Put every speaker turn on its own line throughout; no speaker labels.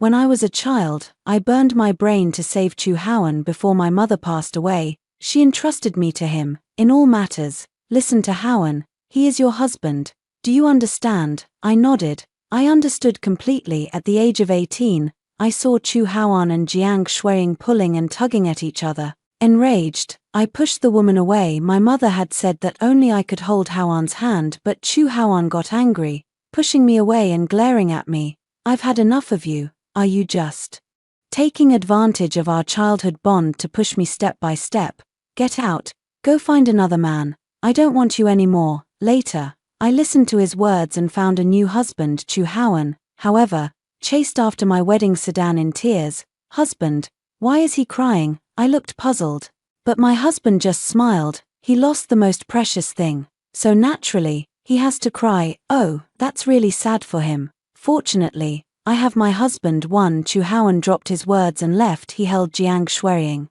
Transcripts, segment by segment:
When I was a child, I burned my brain to save Chu Haoan before my mother passed away. She entrusted me to him, in all matters. Listen to Haoan, he is your husband. Do you understand? I nodded. I understood completely. At the age of 18, I saw Chu Haoan and Jiang Shuiying pulling and tugging at each other. Enraged, I pushed the woman away. My mother had said that only I could hold Haoan's hand, but Chu Haoan got angry, pushing me away and glaring at me. I've had enough of you. Are you just taking advantage of our childhood bond to push me step by step? Get out. Go find another man. I don't want you anymore. Later, I listened to his words and found a new husband. Chu Haoan, however, chased after my wedding sedan in tears. Husband? Why is he crying? I looked puzzled. But my husband just smiled. He lost the most precious thing. So naturally, he has to cry. Oh, that's really sad for him. Fortunately, I have my husband. Chu Haoan dropped his words and left. He held Jiang Shuiying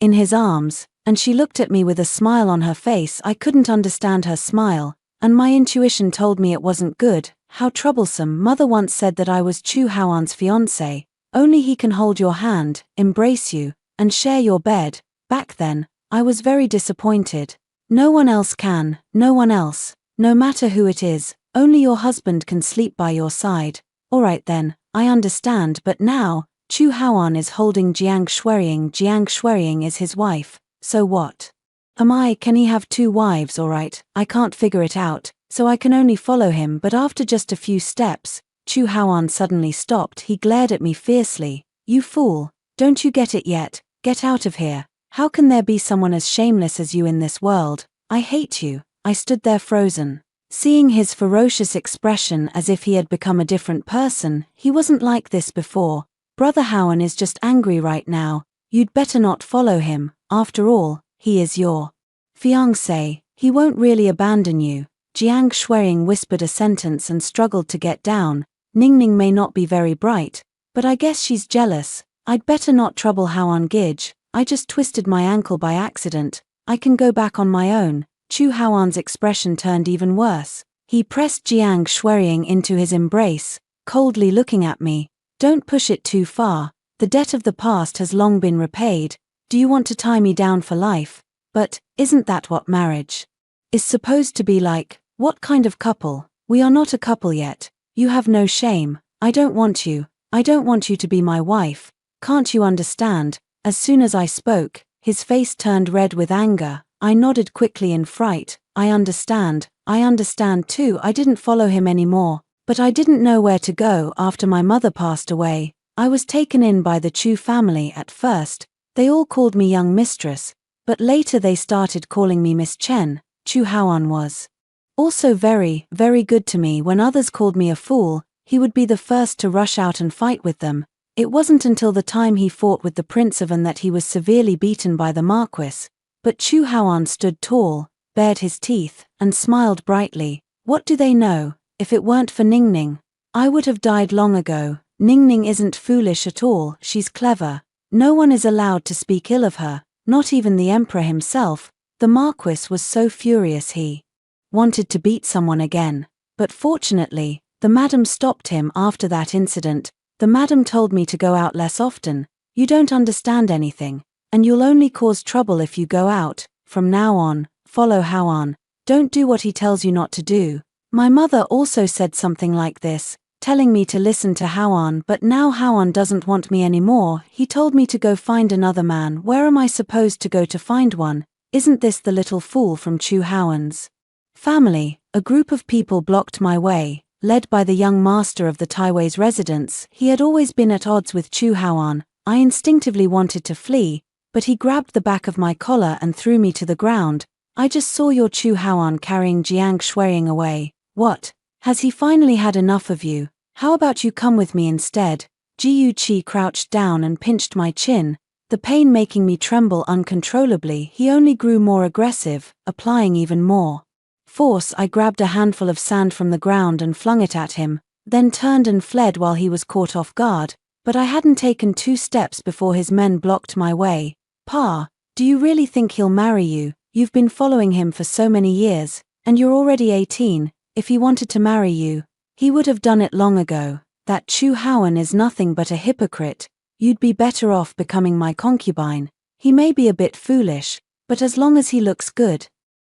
in his arms, and she looked at me with a smile on her face. I couldn't understand her smile, and my intuition told me it wasn't good. How troublesome. Mother once said that I was Chu Haoan's fiancé. Only he can hold your hand, embrace you, and share your bed. Back then, I was very disappointed. No one else can, no one else, no matter who it is, only your husband can sleep by your side. Alright then, I understand, but now, Chu Haoan is holding Jiang Shuiying. Jiang Shuiying is his wife, so what? Can he have 2 wives? Alright, I can't figure it out, so I can only follow him. But after just a few steps, Chu Haoan suddenly stopped. He glared at me fiercely. You fool, don't you get it yet? Get out of here. How can there be someone as shameless as you in this world? I hate you. I stood there frozen, seeing his ferocious expression as if he had become a different person. He wasn't like this before. Brother Haoan is just angry right now. You'd better not follow him. After all, he is your fiancé. He won't really abandon you. Jiang Shuiying whispered a sentence and struggled to get down. Ningning may not be very bright, but I guess she's jealous. I'd better not trouble Haoan Gij. I just twisted my ankle by accident. I can go back on my own. Chu Haoan's expression turned even worse. He pressed Jiang Shuiying into his embrace, coldly looking at me. Don't push it too far. The debt of the past has long been repaid. Do you want to tie me down for life? But, isn't that what marriage is supposed to be like? What kind of couple? We are not a couple yet. You have no shame. I don't want you. I don't want you to be my wife. Can't you understand? As soon as I spoke, his face turned red with anger. I nodded quickly in fright. I understand too. I didn't follow him anymore, but I didn't know where to go. After my mother passed away, I was taken in by the Chu family. At first, they all called me young mistress, but later they started calling me Miss Chen. Chu Haoan was also very, very good to me. When others called me a fool, he would be the first to rush out and fight with them. It wasn't until the time he fought with the Prince of An that he was severely beaten by the Marquis. But Chu Haoan stood tall, bared his teeth, and smiled brightly. What do they know? If it weren't for Ningning, I would have died long ago. Ningning isn't foolish at all. She's clever. No one is allowed to speak ill of her, not even the Emperor himself. The Marquis was so furious he wanted to beat someone again. But fortunately, the madam stopped him. After that incident, the madam told me to go out less often. You don't understand anything, and you'll only cause trouble if you go out. From now on, follow Haoan. Don't do what he tells you not to do. My mother also said something like this, telling me to listen to Haoan, but now Haoan doesn't want me anymore. He told me to go find another man. Where am I supposed to go to find one? Isn't this the little fool from Chu Haoan's family? A group of people blocked my way, led by the young master of the Taiwei's residence. He had always been at odds with Chu Haoan. I instinctively wanted to flee, but he grabbed the back of my collar and threw me to the ground. I just saw your Chu Haoan carrying Jiang Shuiying away. What? Has he finally had enough of you? How about you come with me instead? Jiu Qi crouched down and pinched my chin, the pain making me tremble uncontrollably. He only grew more aggressive, applying even more force. I grabbed a handful of sand from the ground and flung it at him, then turned and fled while he was caught off guard. But I hadn't taken 2 steps before his men blocked my way. Pa, do you really think he'll marry you? You've been following him for so many years, and you're already 18. If he wanted to marry you, he would have done it long ago. That Chu Haoan is nothing but a hypocrite. You'd be better off becoming my concubine. He may be a bit foolish, but as long as he looks good.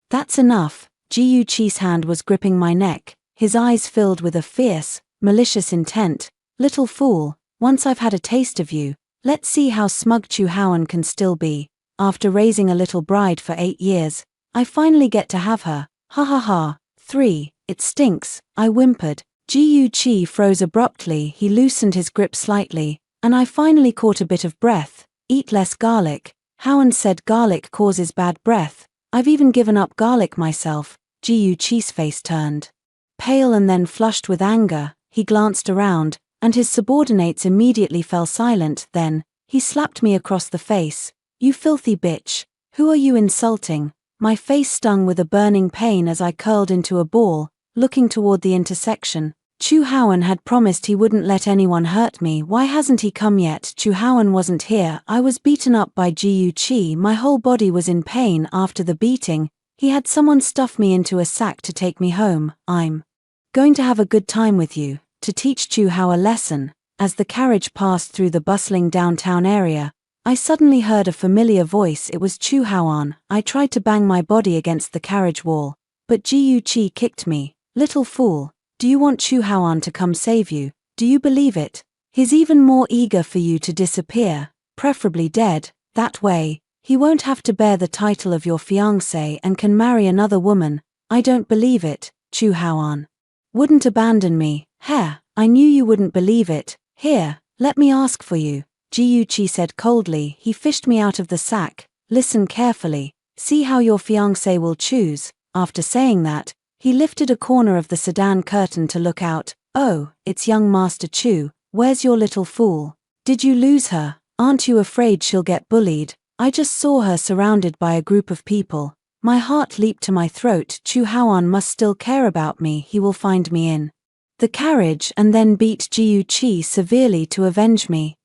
That's enough. Ji Yuqi's hand was gripping my neck, his eyes filled with a fierce, malicious intent. Little fool, once I've had a taste of you, let's see how smug Chu Haoan can still be. After raising a little bride for 8 years, I finally get to have her. Ha ha ha. 3. It stinks, I whimpered. Ji Yuqi froze abruptly, he loosened his grip slightly, and I finally caught a bit of breath. Eat less garlic. Haoan said garlic causes bad breath. I've even given up garlic myself. Ji Yuqi's face turned pale and then flushed with anger. He glanced around, and his subordinates immediately fell silent. Then, he slapped me across the face. You filthy bitch. Who are you insulting? My face stung with a burning pain as I curled into a ball, looking toward the intersection. Chu Haoan had promised he wouldn't let anyone hurt me. Why hasn't he come yet? Chu Haoan wasn't here. I was beaten up by Ji Yuqi. My whole body was in pain after the beating. He had someone stuff me into a sack to take me home. I'm going to have a good time with you, to teach Chu Hao a lesson. As the carriage passed through the bustling downtown area, I suddenly heard a familiar voice. It was Chu Haoan. I tried to bang my body against the carriage wall, but Ji Yuqi kicked me. Little fool. Do you want Chu Haoan to come save you? Do you believe it? He's even more eager for you to disappear, preferably dead. That way, he won't have to bear the title of your fiancé and can marry another woman. I don't believe it. Chu Haoan wouldn't abandon me. Heh, I knew you wouldn't believe it. Here, let me ask for you. Ji Yuqi said coldly. He fished me out of the sack. Listen carefully. See how your fiancé will choose. After saying that, he lifted a corner of the sedan curtain to look out. Oh, it's young Master Chu. Where's your little fool? Did you lose her? Aren't you afraid she'll get bullied? I just saw her surrounded by a group of people. My heart leaped to my throat. Chu Haoan must still care about me. He will find me in the carriage and then beat Ji Yuqi severely to avenge me.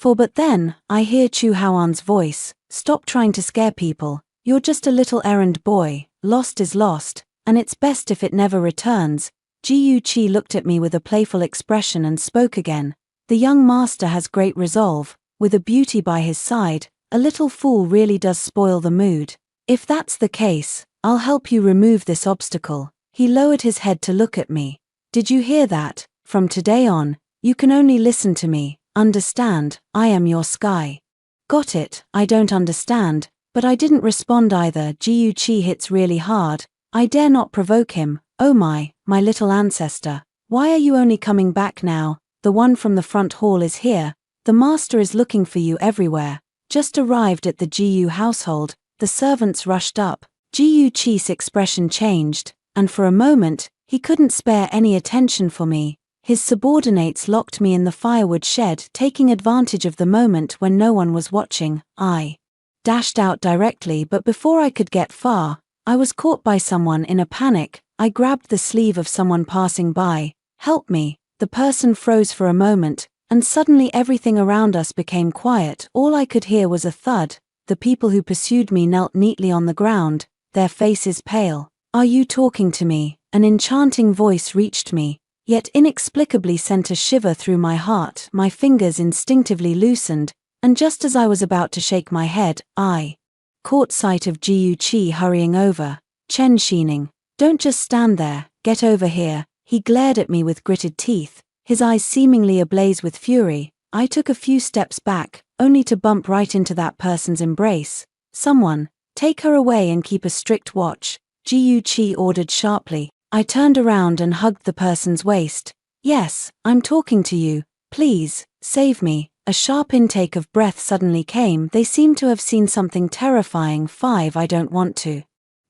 But then, I hear Chu Haoan's voice. Stop trying to scare people. You're just a little errand boy. Lost is lost, and it's best if it never returns. Ji Yuqi looked at me with a playful expression and spoke again. The young master has great resolve. With a beauty by his side, a little fool really does spoil the mood. If that's the case, I'll help you remove this obstacle. He lowered his head to look at me. Did you hear that? From today on, you can only listen to me. Understand? I am your sky. Got it. I don't understand, but I didn't respond either. Ji Yuqi hits really hard. I dare not provoke him. Oh my little ancestor. Why are you only coming back now? The one from the front hall is here. The master is looking for you everywhere. Just arrived at the Ji household. The servants rushed up. Ji Yuqi's expression changed, and for a moment, he couldn't spare any attention for me. His subordinates locked me in the firewood shed, taking advantage of the moment when no one was watching. I dashed out directly, but before I could get far, I was caught by someone. In a panic, I grabbed the sleeve of someone passing by. Help me. The person froze for a moment, and suddenly everything around us became quiet. All I could hear was a thud. The people who pursued me knelt neatly on the ground, their faces pale. Are you talking to me? An enchanting voice reached me, yet inexplicably sent a shiver through my heart. My fingers instinctively loosened, and just as I was about to shake my head, I caught sight of Ji Yuqi hurrying over. Chen Xining, don't just stand there, get over here. He glared at me with gritted teeth, his eyes seemingly ablaze with fury. I took a few steps back, only to bump right into that person's embrace. Someone, take her away and keep a strict watch, Ji Yuqi ordered sharply. I turned around and hugged the person's waist. Yes, I'm talking to you. Please, save me. A sharp intake of breath suddenly came. They seemed to have seen something terrifying. 5. I don't want to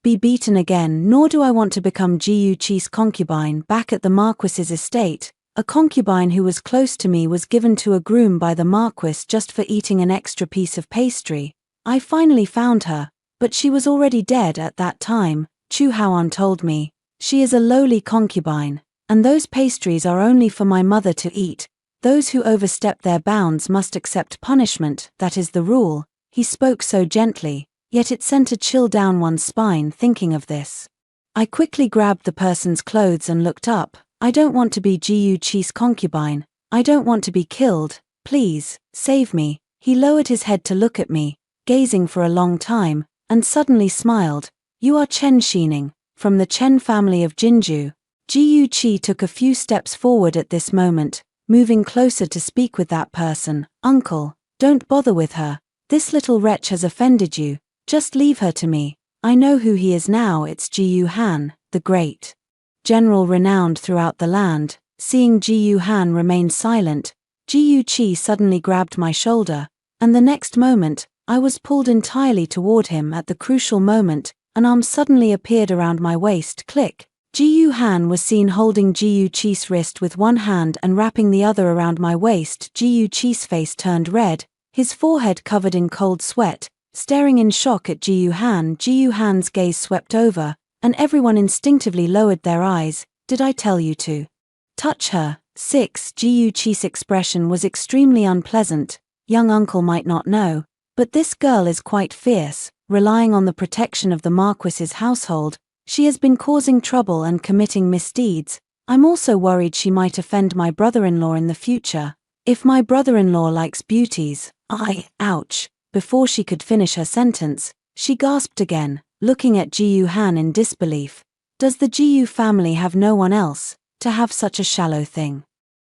be beaten again, nor do I want to become Ji Yuqi's concubine. Back at the Marquis's estate, a concubine who was close to me was given to a groom by the Marquis just for eating an extra piece of pastry. I finally found her, but she was already dead at that time. Chu Haoan told me. She is a lowly concubine, and those pastries are only for my mother to eat. Those who overstep their bounds must accept punishment, that is the rule. He spoke so gently, yet it sent a chill down one's spine thinking of this. I quickly grabbed the person's clothes and looked up. I don't want to be Ji Yuqi's concubine. I don't want to be killed, please, save me. He lowered his head to look at me, gazing for a long time, and suddenly smiled. You are Chen Xining, from the Chen family of Jinju. Ji Yuqi took a few steps forward at this moment, moving closer to speak with that person. Uncle, don't bother with her. This little wretch has offended you. Just leave her to me. I know who he is now. It's Ji Han, the great general renowned throughout the land. Seeing Ji Han remain silent, Ji Yuqi suddenly grabbed my shoulder, and the next moment, I was pulled entirely toward him. At the crucial moment, an arm suddenly appeared around my waist. Click. Ji Han was seen holding Ji Yuqi's wrist with one hand and wrapping the other around my waist. Ji Yuqi's face turned red, his forehead covered in cold sweat, staring in shock at Ji Han. Ji Han's gaze swept over, and everyone instinctively lowered their eyes. Did I tell you to touch her? 6. Ji Yuqi's expression was extremely unpleasant. Young uncle might not know, but this girl is quite fierce, relying on the protection of the Marquis's household. She has been causing trouble and committing misdeeds. I'm also worried she might offend my brother-in-law in the future. If my brother-in-law likes beauties, ouch. Before she could finish her sentence, she gasped again, looking at Ji Han in disbelief. Does the Ji family have no one else to have such a shallow thing?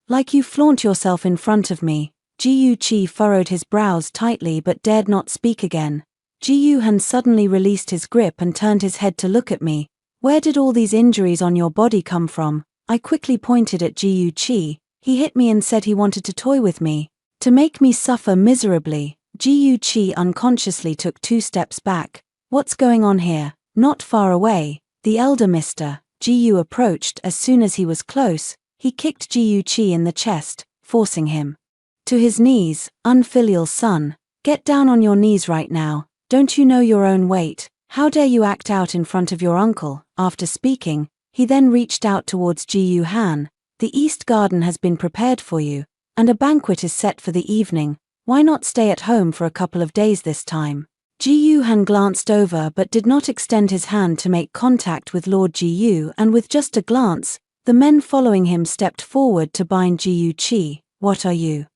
Like you flaunt yourself in front of me. Ji Yuqi furrowed his brows tightly but dared not speak again. Ji Han suddenly released his grip and turned his head to look at me. Where did all these injuries on your body come from? I quickly pointed at Ji Yuqi. He hit me and said he wanted to toy with me, to make me suffer miserably. Ji Yuqi unconsciously took 2 steps back. What's going on here? Not far away, the elder Mr. Ji approached. As soon as he was close, he kicked Ji Yuqi in the chest, forcing him to his knees. Unfilial son, get down on your knees right now. Don't you know your own weight? How dare you act out in front of your uncle? After speaking, he then reached out towards Ji Han. The East Garden has been prepared for you, and a banquet is set for the evening. Why not stay at home for a couple of days this time? Ji Han glanced over but did not extend his hand to make contact with Lord Ji, and with just a glance, the men following him stepped forward to bind Ji Yuqi. What are you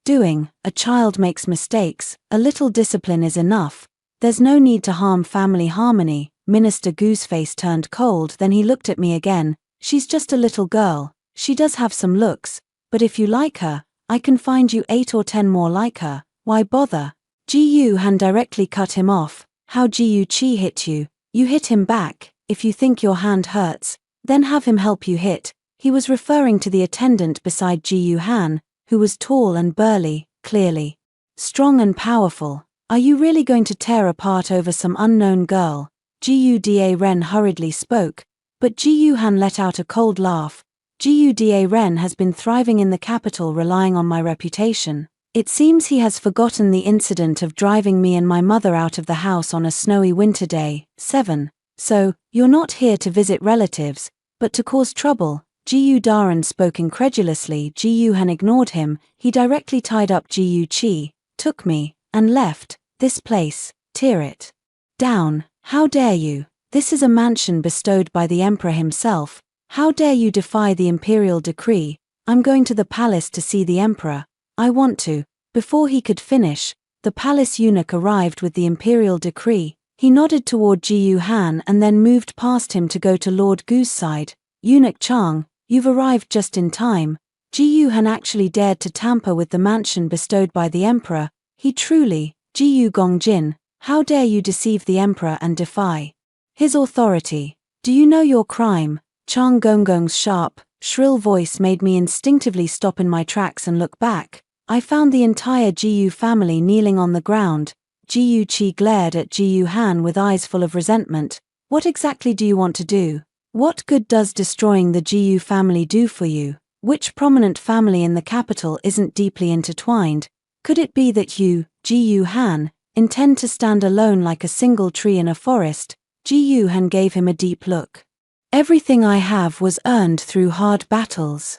doing? A child makes mistakes. A little discipline is enough. There's no need to harm family harmony. Minister Gu's face turned cold, then he looked at me again. She's just a little girl. She does have some looks, but if you like her, I can find you 8 or 10 more like her. Why bother? Ji Han directly cut him off. How Ji Yuqi hit you? You hit him back. If you think your hand hurts, then have him help you hit. He was referring to the attendant beside Ji Han, who was tall and burly, clearly strong and powerful. Are you really going to tear apart over some unknown girl? Ji Da Ren hurriedly spoke, but Ji Han let out a cold laugh. Ji Da Ren has been thriving in the capital, relying on my reputation. It seems he has forgotten the incident of driving me and my mother out of the house on a snowy winter day. 7. So, you're not here to visit relatives, but to cause trouble. Ji Daran spoke incredulously. Ji Han ignored him. He directly tied up Ji Yuqi, took me, and left. This place, tear it down. How dare you? This is a mansion bestowed by the emperor himself. How dare you defy the imperial decree? I'm going to the palace to see the emperor. I want to. Before he could finish, the palace eunuch arrived with the imperial decree. He nodded toward Ji Han and then moved past him to go to Lord Gu's side. Eunuch Chang, you've arrived just in time. Ji Han actually dared to tamper with the mansion bestowed by the emperor. He truly, Ji Gongjin, how dare you deceive the emperor and defy his authority? Do you know your crime? Chang Gonggong's sharp, shrill voice made me instinctively stop in my tracks and look back. I found the entire Ji family kneeling on the ground. Ji Yuqi glared at Ji Han with eyes full of resentment. What exactly do you want to do? What good does destroying the Ji family do for you? Which prominent family in the capital isn't deeply intertwined? Could it be that you, Ji Han, intend to stand alone like a single tree in a forest? Ji Han gave him a deep look. Everything I have was earned through hard battles.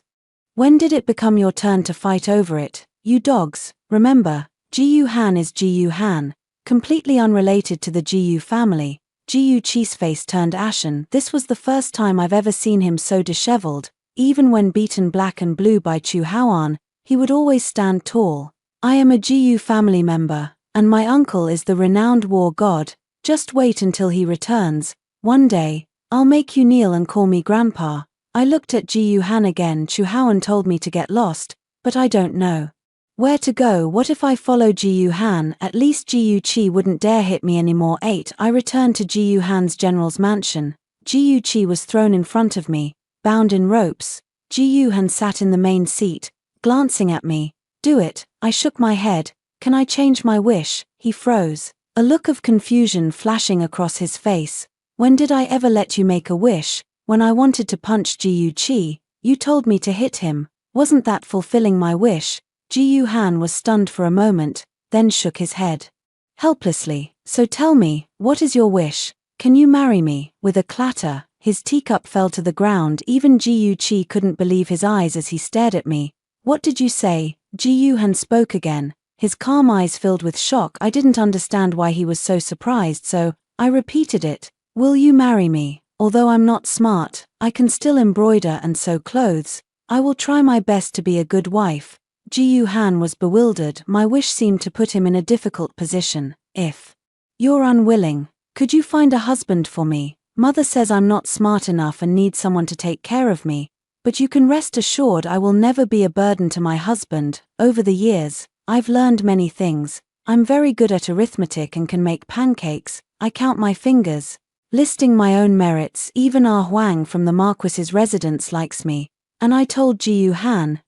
When did it become your turn to fight over it? You dogs, remember, Ji Han is Ji Han, completely unrelated to the Ji family. Ji Yuqi's face turned ashen. This was the first time I've ever seen him so disheveled. Even when beaten black and blue by Chu Haoan, He would always stand tall. I am a Jiyu family member, and my uncle is the renowned war god. Just wait until he returns. One day, I'll make you kneel and call me grandpa. I looked at Jiyu Han again. Chu Haoan told me to get lost, but I don't know where to go. What if I follow Jiyu Han? At least Jiyu Qi wouldn't dare hit me anymore. 8. I returned to Jiyu Han's general's mansion. Jiyu Qi was thrown in front of me, bound in ropes. Jiyu Han sat in the main seat, glancing at me. Do it. I shook my head. Can I change my wish? He froze, a look of confusion flashing across his face. When did I ever let you make a wish? When I wanted to punch Jiyu Qi, you told me to hit him. Wasn't that fulfilling my wish? Jiyu Han was stunned for a moment, then shook his head helplessly. So tell me, what is your wish? Can you marry me? With a clatter, his teacup fell to the ground. Even Jiyu Qi couldn't believe his eyes as he stared at me. What did you say? Jiyu Han spoke again, his calm eyes filled with shock. I didn't understand why he was so surprised, so I repeated it. Will you marry me? Although I'm not smart, I can still embroider and sew clothes. I will try my best to be a good wife. Jiyu Han was bewildered. My wish seemed to put him in a difficult position. If you're unwilling, could you find a husband for me? Mother says I'm not smart enough and need someone to take care of me. But you can rest assured I will never be a burden to my husband. Over the years, I've learned many things. I'm very good at arithmetic and can make pancakes. I count my fingers, listing my own merits. Even Ah Huang from the Marquis's residence likes me. And I told Jiyu Han,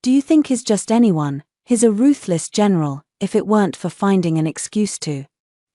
do you think he's just anyone? He's a ruthless general. If it weren't for finding an excuse to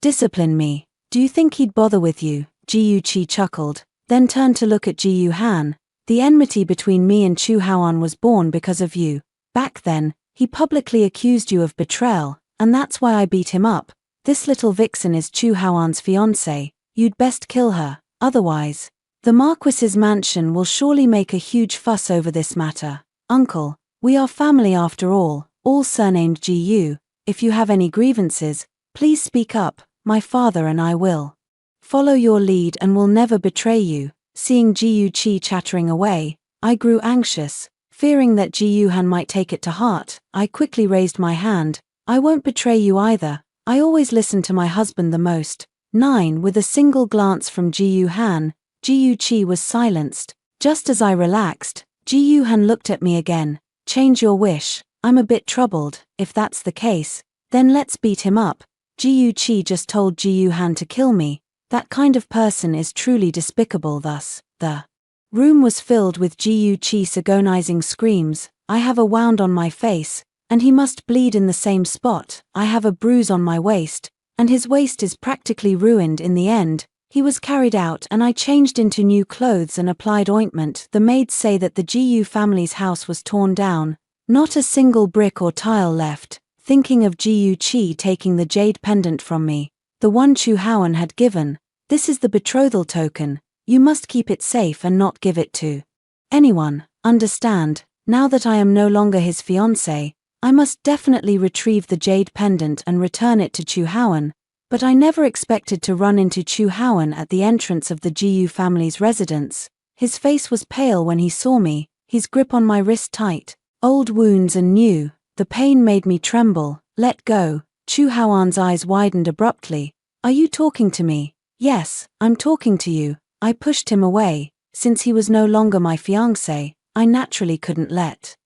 discipline me, do you think he'd bother with you? Jiyu Qi chuckled, then turned to look at Jiyu Han. The enmity between me and Chu Haoan was born because of you. Back then, he publicly accused you of betrayal, and that's why I beat him up. This little vixen is Chu Haoan's fiancée. You'd best kill her, otherwise the Marquis's mansion will surely make a huge fuss over this matter. Uncle, we are family after all surnamed Jiyu. If you have any grievances, please speak up. My father and I will follow your lead and will never betray you. Seeing Jiyu Qi chattering away, I grew anxious, fearing that Jiyu Han might take it to heart. I quickly raised my hand. I won't betray you either. I always listen to my husband the most. 9. With a single glance from Jiyu Han, Jiyu Qi was silenced. Just as I relaxed, Jiyu Han looked at me again. Change your wish. I'm a bit troubled. If that's the case, then let's beat him up. Jiyu Qi just told Jiyu Han to kill me. That kind of person is truly despicable. Thus, the room was filled with Jiyu Qi's agonizing screams. I have a wound on my face, and he must bleed in the same spot. I have a bruise on my waist, and his waist is practically ruined. In the end, he was carried out and I changed into new clothes and applied ointment. The maids say that the Jiyu family's house was torn down. Not a single brick or tile left. Thinking of Jiyu Qi taking the jade pendant from me, the one Chu Haoan had given. This is the betrothal token. You must keep it safe and not give it to anyone. Understand? Now that I am no longer his fiancée, I must definitely retrieve the jade pendant and return it to Chu Haoan. But I never expected to run into Chu Haoan at the entrance of the Jiyu family's residence. His face was pale when he saw me, his grip on my wrist tight. Old wounds and new. The pain made me tremble. Let go. Chu Haoan's eyes widened abruptly. Are you talking to me? Yes, I'm talking to you. I pushed him away. Since he was no longer my fiancé, I naturally couldn't let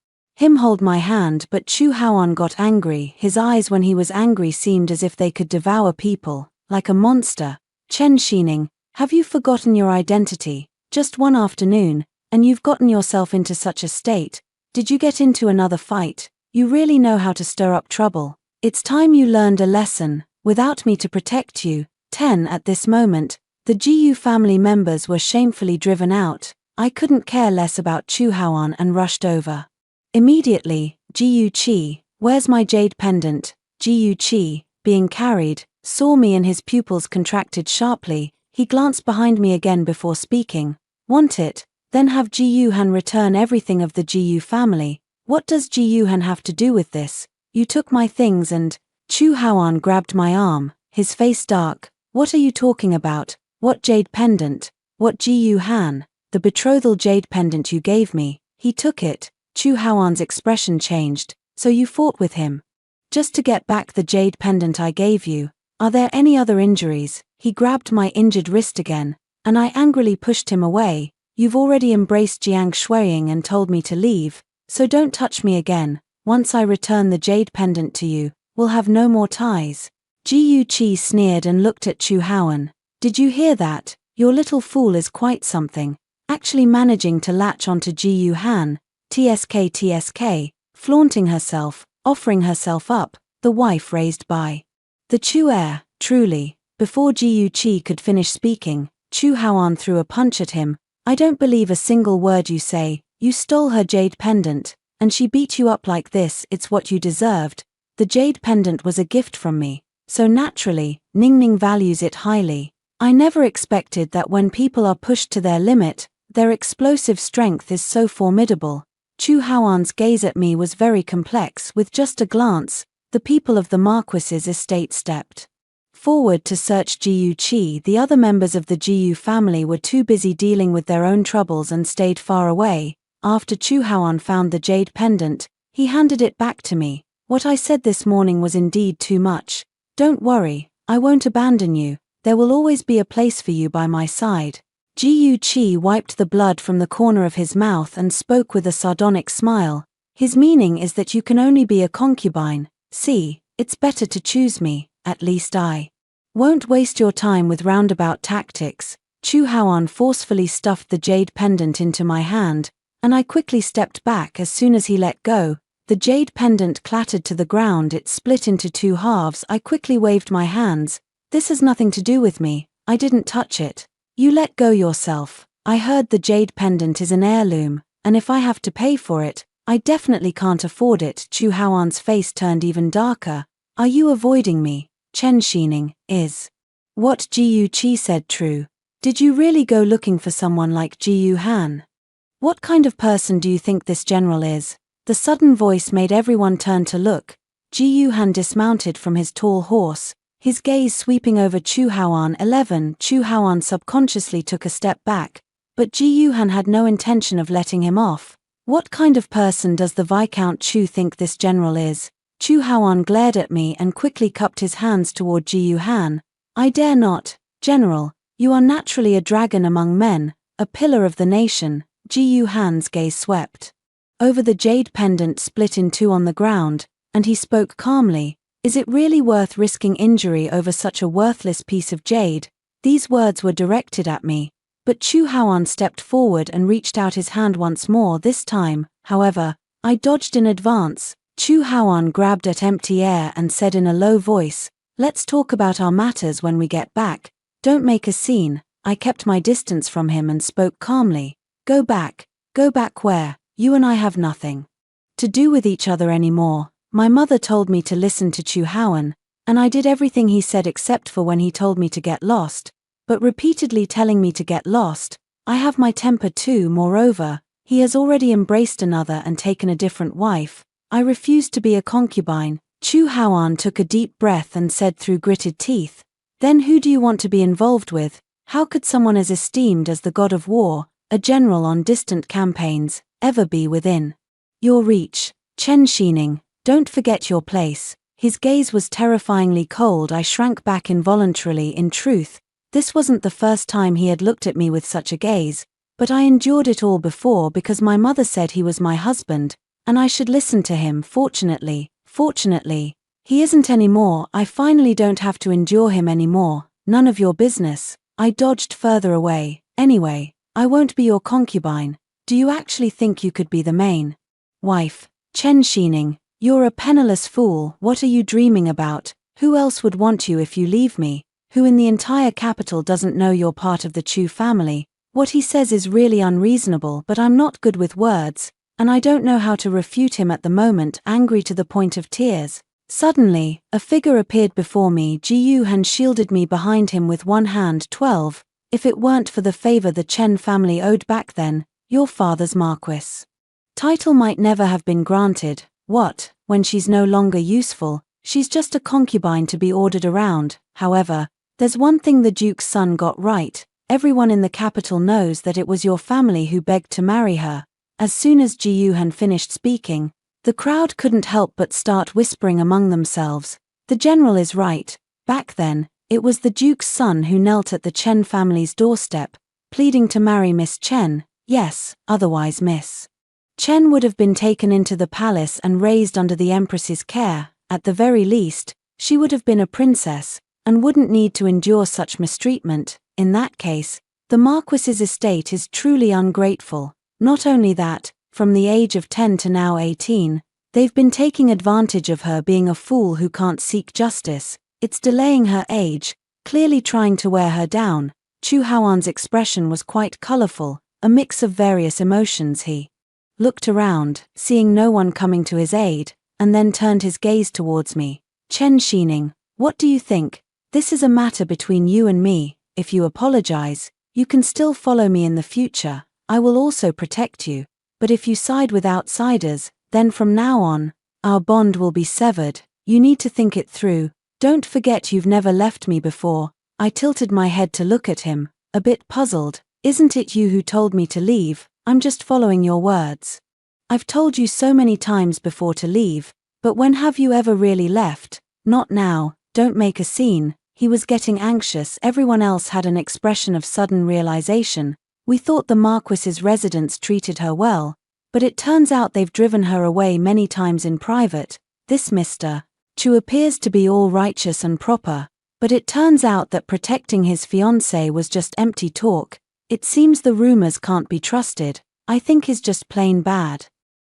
him hold my hand, but Chu Haoan got angry. His eyes when he was angry seemed as if they could devour people, like a monster. Chen Xining, have you forgotten your identity? Just one afternoon, and you've gotten yourself into such a state. Did you get into another fight? You really know how to stir up trouble. It's time you learned a lesson, without me to protect you. 10. At this moment, the Jiyu family members were shamefully driven out. I couldn't care less about Chu Haoan and rushed over. Immediately, Jiyu Qi, where's my jade pendant? Jiyu Qi, being carried, saw me and his pupils contracted sharply. He glanced behind me again before speaking. Want it? Then have Jiyu Han return everything of the Jiyu family. What does Jiyu Han have to do with this? You took my things and… Chu Haoan grabbed my arm, his face dark. What are you talking about? What jade pendant? What Jiyu Han? The betrothal jade pendant you gave me. He took it. Chu Haoan's expression changed. So you fought with him? Just to get back the jade pendant I gave you. Are there any other injuries? He grabbed my injured wrist again, and I angrily pushed him away. You've already embraced Jiang Shuiying and told me to leave, so don't touch me again. Once I return the jade pendant to you, we'll have no more ties. Ji Yuqi sneered and looked at Chu Haoan. Did you hear that? Your little fool is quite something. Actually managing to latch onto Ji Yuhan, TSK, flaunting herself, offering herself up, the wife raised by the Chu heir, truly. Before Ji Yuqi could finish speaking, Chu Haoan threw a punch at him. I don't believe a single word you say. You stole her jade pendant, and she beat you up like this. It's what you deserved. The jade pendant was a gift from me, so naturally, Ningning values it highly. I never expected that when people are pushed to their limit, their explosive strength is so formidable. Chu Haoan's gaze at me was very complex. With just a glance, the people of the Marquis's estate stepped forward to search Ji Yuqi. The other members of the Ji family were too busy dealing with their own troubles and stayed far away. After Chu Haoan found the jade pendant, he handed it back to me. What I said this morning was indeed too much. Don't worry, I won't abandon you. There will always be a place for you by my side. Ji Yuqi wiped the blood from the corner of his mouth and spoke with a sardonic smile. His meaning is that you can only be a concubine. See, it's better to choose me. At least I won't waste your time with roundabout tactics. Chu Haoan forcefully stuffed the jade pendant into my hand, and I quickly stepped back. As soon as he let go, the jade pendant clattered to the ground. It split into two halves. I quickly waved my hands. This has nothing to do with me. I didn't touch it. You let go yourself. I heard the jade pendant is an heirloom, and if I have to pay for it, I definitely can't afford it. Chu Haoan's face turned even darker. Are you avoiding me? Chen Xining, is what Ji Yuqi said true? Did you really go looking for someone like Ji Yuhan? What kind of person do you think this general is? The sudden voice made everyone turn to look. Ji Yuhan dismounted from his tall horse, his gaze sweeping over Chu Haoan. 11. Chu Haoan subconsciously took a step back, but Ji Yuhan had no intention of letting him off. What kind of person does the Viscount Chu think this general is? Chu Haoan glared at me and quickly cupped his hands toward Ji Yuhan. I dare not, General. You are naturally a dragon among men, a pillar of the nation. Ji Yuhan's gaze swept over the jade pendant split in two on the ground, and he spoke calmly. Is it really worth risking injury over such a worthless piece of jade? These words were directed at me, but Chu Haoan stepped forward and reached out his hand once more. This time, however, I dodged in advance. Chu Haoan grabbed at empty air and said in a low voice, let's talk about our matters when we get back. Don't make a scene. I kept my distance from him and spoke calmly. Go back where? You and I have nothing to do with each other anymore. My mother told me to listen to Chu Haoan, and I did everything he said except for when he told me to get lost, but repeatedly telling me to get lost. I have my temper too. Moreover, he has already embraced another and taken a different wife. I refuse to be a concubine. Chu Haoan took a deep breath and said through gritted teeth, then who do you want to be involved with? How could someone as esteemed as the god of war, a general on distant campaigns, ever be within your reach? Chen Xining, don't forget your place. His gaze was terrifyingly cold. I shrank back involuntarily. In truth, this wasn't the first time he had looked at me with such a gaze, but I endured it all before because my mother said he was my husband, and I should listen to him. Fortunately, he isn't anymore. I finally don't have to endure him anymore. None of your business. I dodged further away. Anyway, I won't be your concubine. Do you actually think you could be the main wife? Chen Xining, you're a penniless fool. What are you dreaming about? Who else would want you if you leave me? Who in the entire capital doesn't know you're part of the Chu family? What he says is really unreasonable, but I'm not good with words, and I don't know how to refute him at the moment. Angry to the point of tears, suddenly, a figure appeared before me. Ji Yuhan shielded me behind him with one hand. 12. If it weren't for the favor the Chen family owed back then, your father's Marquis title might never have been granted. What, when she's no longer useful, she's just a concubine to be ordered around. However, there's one thing the Duke's son got right. Everyone in the capital knows that it was your family who begged to marry her. As soon as Ji Yuhan finished speaking, the crowd couldn't help but start whispering among themselves. The general is right. Back then, it was the Duke's son who knelt at the Chen family's doorstep, pleading to marry Miss Chen. Yes, otherwise Miss Chen would have been taken into the palace and raised under the Empress's care. At the very least, she would have been a princess, and wouldn't need to endure such mistreatment. In that case, the Marquis's estate is truly ungrateful. Not only that, from the age of 10 to now 18, they've been taking advantage of her being a fool who can't seek justice. It's delaying her age, clearly trying to wear her down. Chu Haoan's expression was quite colorful, a mix of various emotions. He looked around, seeing no one coming to his aid, and then turned his gaze towards me. Chen Xining, what do you think? This is a matter between you and me. If you apologize, you can still follow me in the future. I will also protect you. But if you side with outsiders, then from now on, our bond will be severed. You need to think it through. Don't forget you've never left me before. I tilted my head to look at him, a bit puzzled. Isn't it you who told me to leave? I'm just following your words. I've told you so many times before to leave, but when have you ever really left? Not now. Don't make a scene. He was getting anxious. Everyone else had an expression of sudden realization. We thought the Marquis's residents treated her well, but it turns out they've driven her away many times in private. This Mr. Chu appears to be all righteous and proper, but it turns out that protecting his fiancée was just empty talk. It seems the rumors can't be trusted. I think he's just plain bad.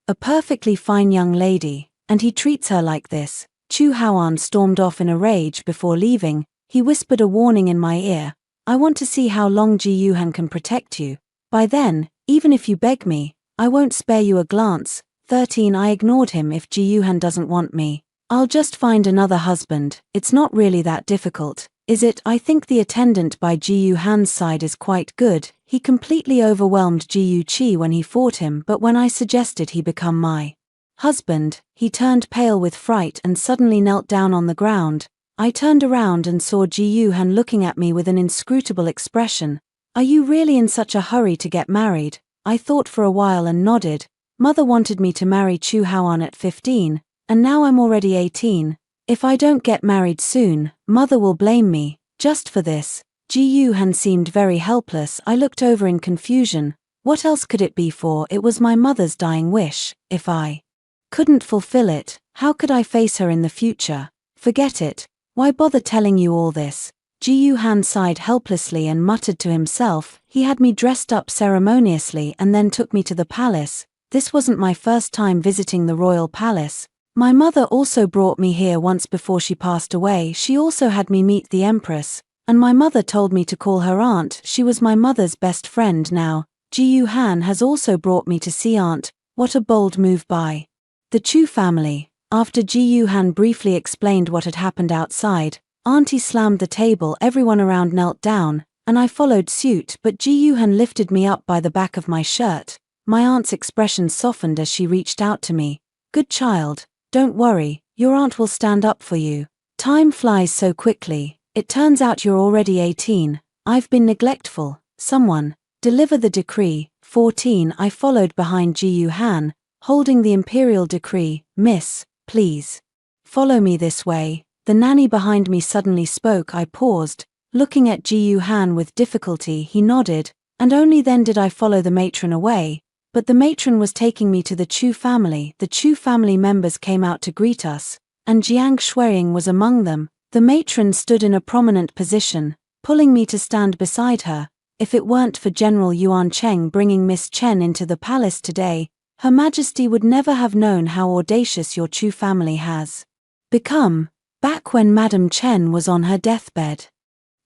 A perfectly fine young lady, and he treats her like this. Chu Haoan stormed off in a rage. Before leaving, he whispered a warning in my ear. I want to see how long Ji Yuhan can protect you. By then, even if you beg me, I won't spare you a glance. 13 I ignored him. If Ji Yuhan doesn't want me, I'll just find another husband. It's not really that difficult, is it? I think the attendant by Ji Yuhan's side is quite good. He completely overwhelmed Ji Yuqi when he fought him, but when I suggested he become my husband, he turned pale with fright and suddenly knelt down on the ground. I turned around and saw Ji Yuhan looking at me with an inscrutable expression. Are you really in such a hurry to get married? I thought for a while and nodded. Mother wanted me to marry Chu Haoan at 15, and now I'm already 18. If I don't get married soon, Mother will blame me. Just for this. Ji Yuhan seemed very helpless. I looked over in confusion. What else could it be for? It was my mother's dying wish. If I couldn't fulfill it, how could I face her in the future? Forget it. Why bother telling you all this? Ji Yuhan sighed helplessly and muttered to himself. He had me dressed up ceremoniously and then took me to the palace. This wasn't my first time visiting the royal palace. My mother also brought me here once before she passed away. She also had me meet the Empress, and my mother told me to call her aunt. She was my mother's best friend now. Ji Yuhan has also brought me to see aunt. What a bold move by the Chu family. After Ji Yuhan briefly explained what had happened outside, Auntie slammed the table. Everyone around knelt down, and I followed suit, but Ji Yuhan lifted me up by the back of my shirt. My aunt's expression softened as she reached out to me. Good child, don't worry, your aunt will stand up for you. Time flies so quickly. It turns out you're already 18. I've been neglectful. Someone deliver the decree. 14 I followed behind Ji Yuhan, holding the imperial decree. Miss, please follow me this way. The nanny behind me suddenly spoke. I paused, looking at Ji Yuhan with difficulty. He nodded, and only then did I follow the matron away. But the matron was taking me to the Chu family. The Chu family members came out to greet us, and Jiang Shuiying was among them. The matron stood in a prominent position, pulling me to stand beside her. If it weren't for General Yuan Cheng bringing Miss Chen into the palace today, Her Majesty would never have known how audacious your Chu family has become. Back when Madame Chen was on her deathbed,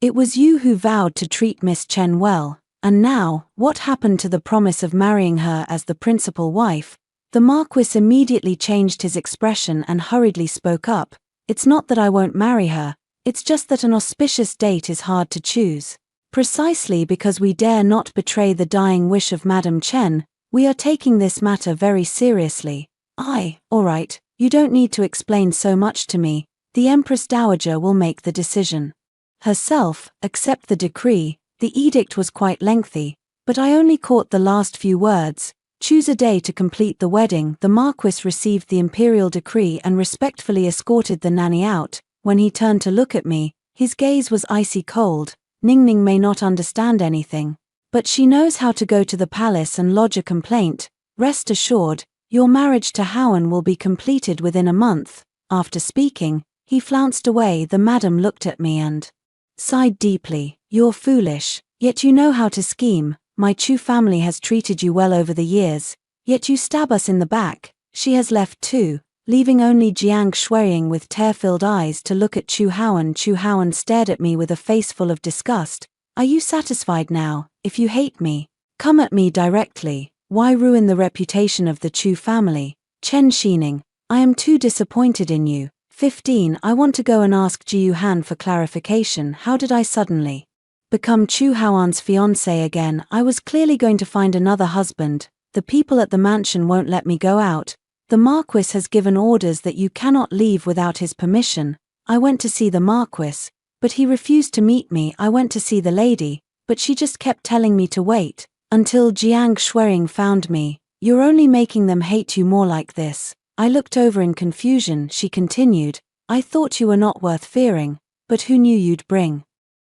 it was you who vowed to treat Miss Chen well, and now, what happened to the promise of marrying her as the principal wife? The Marquis immediately changed his expression and hurriedly spoke up. It's not that I won't marry her, it's just that an auspicious date is hard to choose. Precisely because we dare not betray the dying wish of Madame Chen, we are taking this matter very seriously. All right, you don't need to explain so much to me. The Empress Dowager will make the decision herself. Accept the decree. The edict was quite lengthy, but I only caught the last few words. Choose a day to complete the wedding. The Marquis received the imperial decree and respectfully escorted the nanny out. When he turned to look at me, his gaze was icy cold. Ningning may not understand anything, but she knows how to go to the palace and lodge a complaint. Rest assured, your marriage to Howen will be completed within a month. After speaking, he flounced away. The madam looked at me and sighed deeply. You're foolish, yet you know how to scheme. My Chu family has treated you well over the years, yet you stab us in the back. She has left too, leaving only Jiang Shuiying with tear-filled eyes to look at Chu Howen. Chu Howen stared at me with a face full of disgust. Are you satisfied now? If you hate me, come at me directly. Why ruin the reputation of the Chu family? Chen Xining, I am too disappointed in you. 15. I want to go and ask Ji Yuhan for clarification. How did I suddenly become Chu Haoan's fiancé again? I was clearly going to find another husband. The people at the mansion won't let me go out. The Marquis has given orders that you cannot leave without his permission. I went to see the Marquis, but he refused to meet me. I went to see the lady, but she just kept telling me to wait until Jiang Shuiying found me. You're only making them hate you more like this. I looked over in confusion. She continued, I thought you were not worth fearing, but who knew you'd bring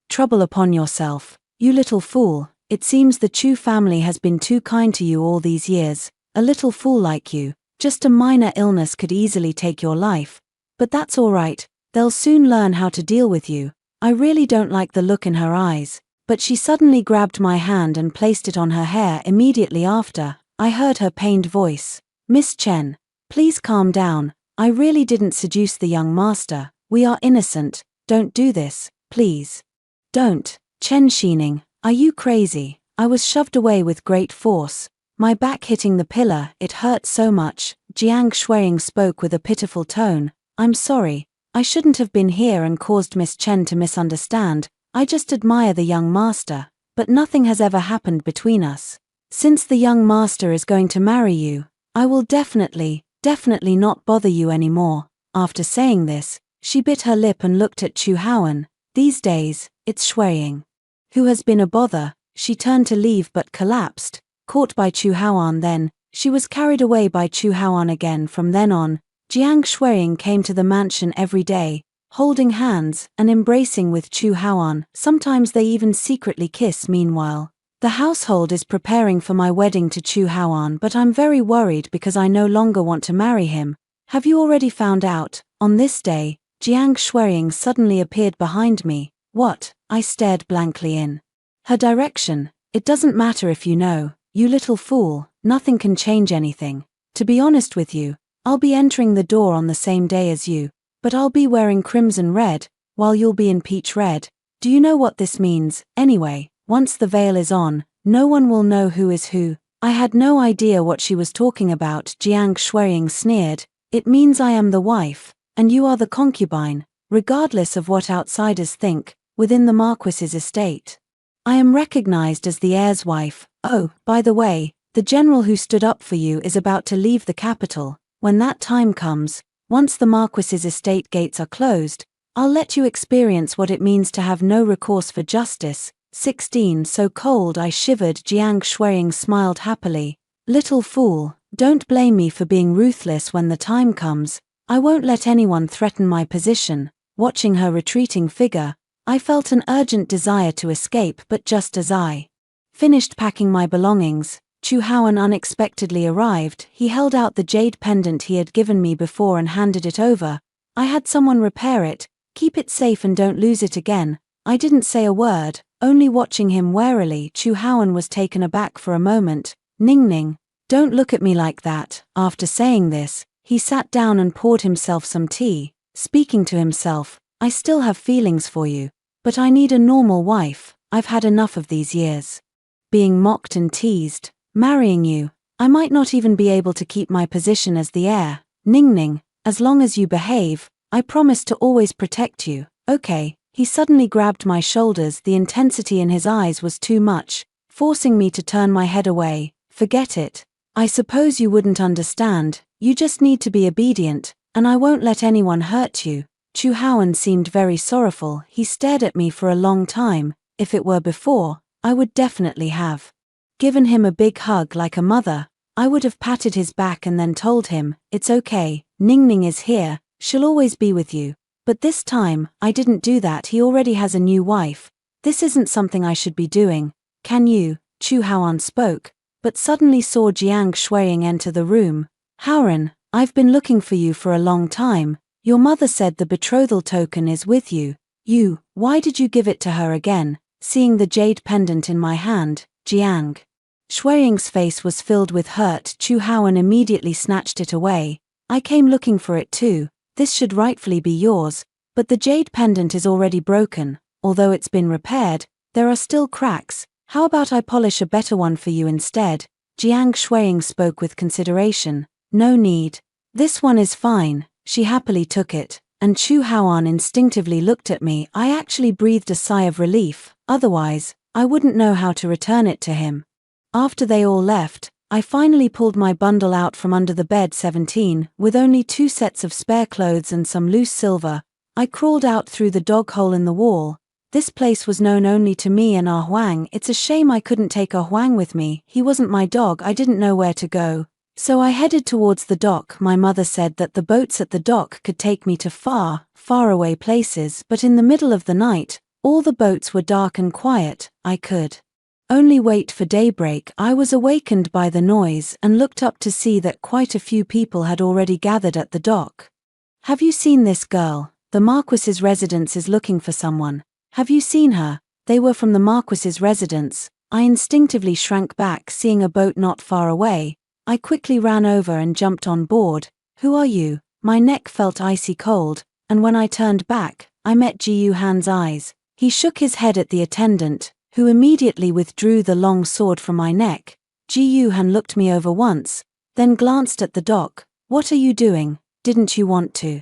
trouble upon yourself? You little fool. It seems the Chu family has been too kind to you all these years. A little fool like you. Just a minor illness could easily take your life. But that's all right. They'll soon learn how to deal with you. I really don't like the look in her eyes. But she suddenly grabbed my hand and placed it on her hair. Immediately after, I heard her pained voice. Miss Chen, please calm down. I really didn't seduce the young master. We are innocent. Don't do this, please. Don't. Chen Xining, are you crazy? I was shoved away with great force. My back hitting the pillar, it hurt so much. Jiang Shuiying spoke with a pitiful tone. I'm sorry. I shouldn't have been here and caused Miss Chen to misunderstand. I just admire the young master, but nothing has ever happened between us. Since the young master is going to marry you, I will definitely not bother you anymore. After saying this, she bit her lip and looked at Chu Haoan. These days, it's Shuiying who has been a bother. She turned to leave but collapsed, caught by Chu Haoan. Then, she was carried away by Chu Haoan again. From then on, Jiang Shuiying came to the mansion every day, holding hands and embracing with Chu Haoan. Sometimes they even secretly kiss. Meanwhile, the household is preparing for my wedding to Chu Haoan, but I'm very worried because I no longer want to marry him. Have you already found out? On this day, Jiang Shuiying suddenly appeared behind me. What? I stared blankly in her direction. It doesn't matter if you know, you little fool. Nothing can change anything. To be honest with you, I'll be entering the door on the same day as you, but I'll be wearing crimson red, while you'll be in peach red. Do you know what this means? Anyway, once the veil is on, no one will know who is who. I had no idea what she was talking about. Jiang Shuiying sneered. It means I am the wife, and you are the concubine, regardless of what outsiders think, within the Marquis's estate. I am recognized as the heir's wife. Oh, by the way, the general who stood up for you is about to leave the capital. When that time comes, once the Marquis's estate gates are closed, I'll let you experience what it means to have no recourse for justice. 16. So cold I shivered. Jiang Shuiying smiled happily. Little fool, don't blame me for being ruthless when the time comes. I won't let anyone threaten my position. Watching her retreating figure, I felt an urgent desire to escape, but just as I finished packing my belongings, Chu Haoan unexpectedly arrived. He held out the jade pendant he had given me before and handed it over. I had someone repair it. Keep it safe and don't lose it again. I didn't say a word, only watching him warily. Chu Haoan was taken aback for a moment. Ningning, don't look at me like that. After saying this, he sat down and poured himself some tea, speaking to himself. I still have feelings for you, but I need a normal wife. I've had enough of these years being mocked and teased. Marrying you, I might not even be able to keep my position as the heir. Ningning, as long as you behave, I promise to always protect you. Okay. He suddenly grabbed my shoulders. The intensity in his eyes was too much, forcing me to turn my head away. Forget it. I suppose you wouldn't understand. You just need to be obedient, and I won't let anyone hurt you. Chu Haoan seemed very sorrowful. He stared at me for a long time. If it were before, I would definitely have given him a big hug like a mother, I would have patted his back and then told him, "It's okay, Ningning is here, she'll always be with you." But this time, I didn't do that. He already has a new wife. This isn't something I should be doing. Can you? Chu Haoan spoke, but suddenly saw Jiang Shuiying enter the room. Haoran, I've been looking for you for a long time. Your mother said the betrothal token is with you. Why did you give it to her again? Seeing the jade pendant in my hand, Jiang Shuiying's face was filled with hurt. Chu Haoan immediately snatched it away. I came looking for it too. This should rightfully be yours, but the jade pendant is already broken. Although it's been repaired, there are still cracks. How about I polish a better one for you instead? Jiang Shuiying spoke with consideration. No need. This one is fine. She happily took it, and Chu Haoan instinctively looked at me. I actually breathed a sigh of relief, otherwise, I wouldn't know how to return it to him. After they all left, I finally pulled my bundle out from under the bed. 17, with only 2 sets of spare clothes and some loose silver. I crawled out through the dog hole in the wall. This place was known only to me and Ah Huang. It's a shame I couldn't take Ah Huang with me. He wasn't my dog. I didn't know where to go. So I headed towards the dock. My mother said that the boats at the dock could take me to far, far away places, but in the middle of the night, all the boats were dark and quiet. I could only wait for daybreak. I was awakened by the noise and looked up to see that quite a few people had already gathered at the dock. Have you seen this girl? The Marquis's residence is looking for someone. Have you seen her? They were from the Marquis's residence. I instinctively shrank back, seeing a boat not far away. I quickly ran over and jumped on board. Who are you? My neck felt icy cold, and when I turned back, I met Ji Yuhan's eyes. He shook his head at the attendant, who immediately withdrew the long sword from my neck. Ji Yuhan looked me over once, then glanced at the dock. What are you doing? Didn't you want to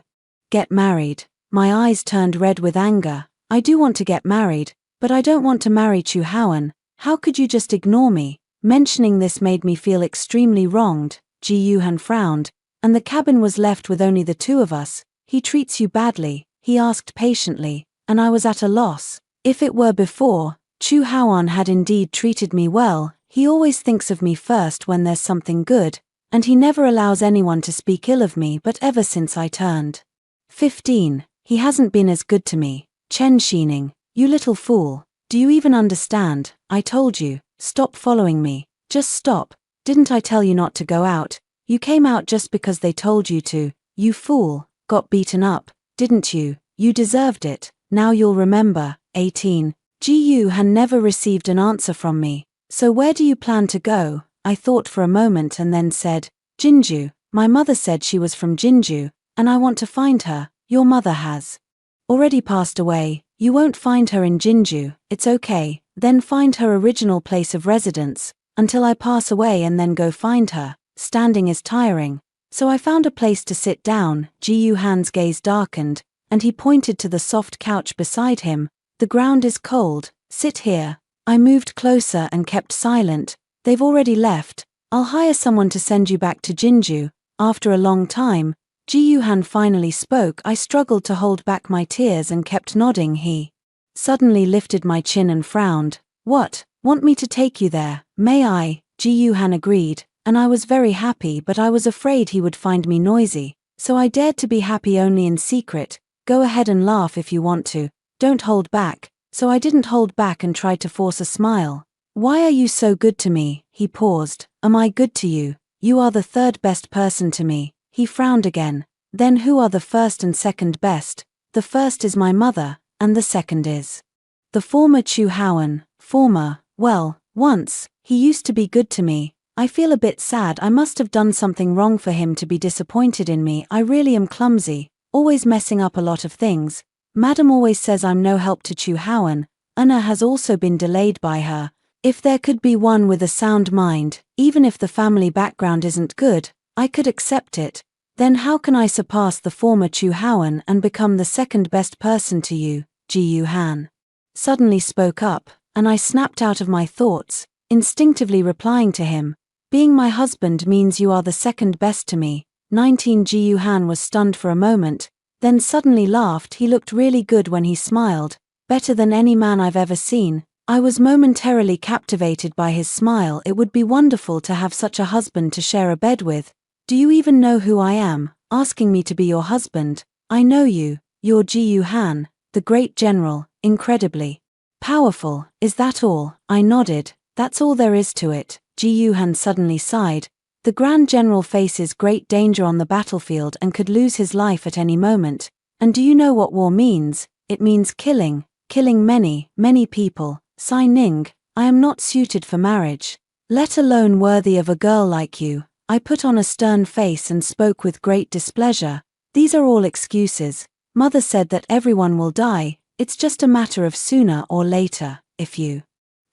get married? My eyes turned red with anger. I do want to get married, but I don't want to marry Chu Haoan. How could you just ignore me? Mentioning this made me feel extremely wronged. Ji Yuhan frowned, and the cabin was left with only the 2 of us. He treats you badly, he asked patiently, and I was at a loss. If it were before, Chu Haoan had indeed treated me well. He always thinks of me first when there's something good, and he never allows anyone to speak ill of me. But ever since I turned 15, he hasn't been as good to me. Chen Xining, you little fool. Do you even understand? I told you, stop following me. Just stop. Didn't I tell you not to go out? You came out just because they told you to. You fool. Got beaten up, didn't you? You deserved it. Now you'll remember. 18. Ji Yuhan never received an answer from me. So where do you plan to go? I thought for a moment and then said, Jinju. My mother said she was from Jinju, and I want to find her. Your mother has already passed away. You won't find her in Jinju. It's okay. Then find her original place of residence, until I pass away, and then go find her. Standing is tiring. So I found a place to sit down. Ji Yuhan's gaze darkened, and he pointed to the soft couch beside him. The ground is cold. Sit here. I moved closer and kept silent. They've already left. I'll hire someone to send you back to Jinju. After a long time, Ji Yuhan finally spoke. I struggled to hold back my tears and kept nodding. He suddenly lifted my chin and frowned. What? Want me to take you there? May I? Ji Yuhan agreed, and I was very happy, but I was afraid he would find me noisy. So I dared to be happy only in secret. Go ahead and laugh if you want to. Don't hold back. So I didn't hold back and tried to force a smile. Why are you so good to me? He paused. Am I good to you? You are the 3rd best person to me. He frowned again. Then who are the 1st and 2nd best? The 1st is my mother, and the 2nd is the former Chu Haoan. Former, well, once, he used to be good to me. I feel a bit sad. I must have done something wrong for him to be disappointed in me. I really am clumsy, always messing up a lot of things. Madam always says I'm no help to Chu Haoan. Anna has also been delayed by her. If there could be one with a sound mind, even if the family background isn't good, I could accept it. Then how can I surpass the former Chu Haoan and become the 2nd best person to you? Ji Yuhan suddenly spoke up, and I snapped out of my thoughts, instinctively replying to him. Being my husband means you are the 2nd best to me. 19. Ji Yuhan was stunned for a moment, then suddenly laughed. He looked really good when he smiled, better than any man I've ever seen. I was momentarily captivated by his smile. It would be wonderful to have such a husband to share a bed with. Do you even know who I am, asking me to be your husband? I know you, you're Ji Han, the great general, incredibly powerful. Is that all? I nodded. That's all there is to it. Ji Han suddenly sighed. The Grand General faces great danger on the battlefield and could lose his life at any moment. And do you know what war means? It means killing many, many people. Sai Ning, I am not suited for marriage, let alone worthy of a girl like you. I put on a stern face and spoke with great displeasure. These are all excuses. Mother said that everyone will die. It's just a matter of sooner or later. If you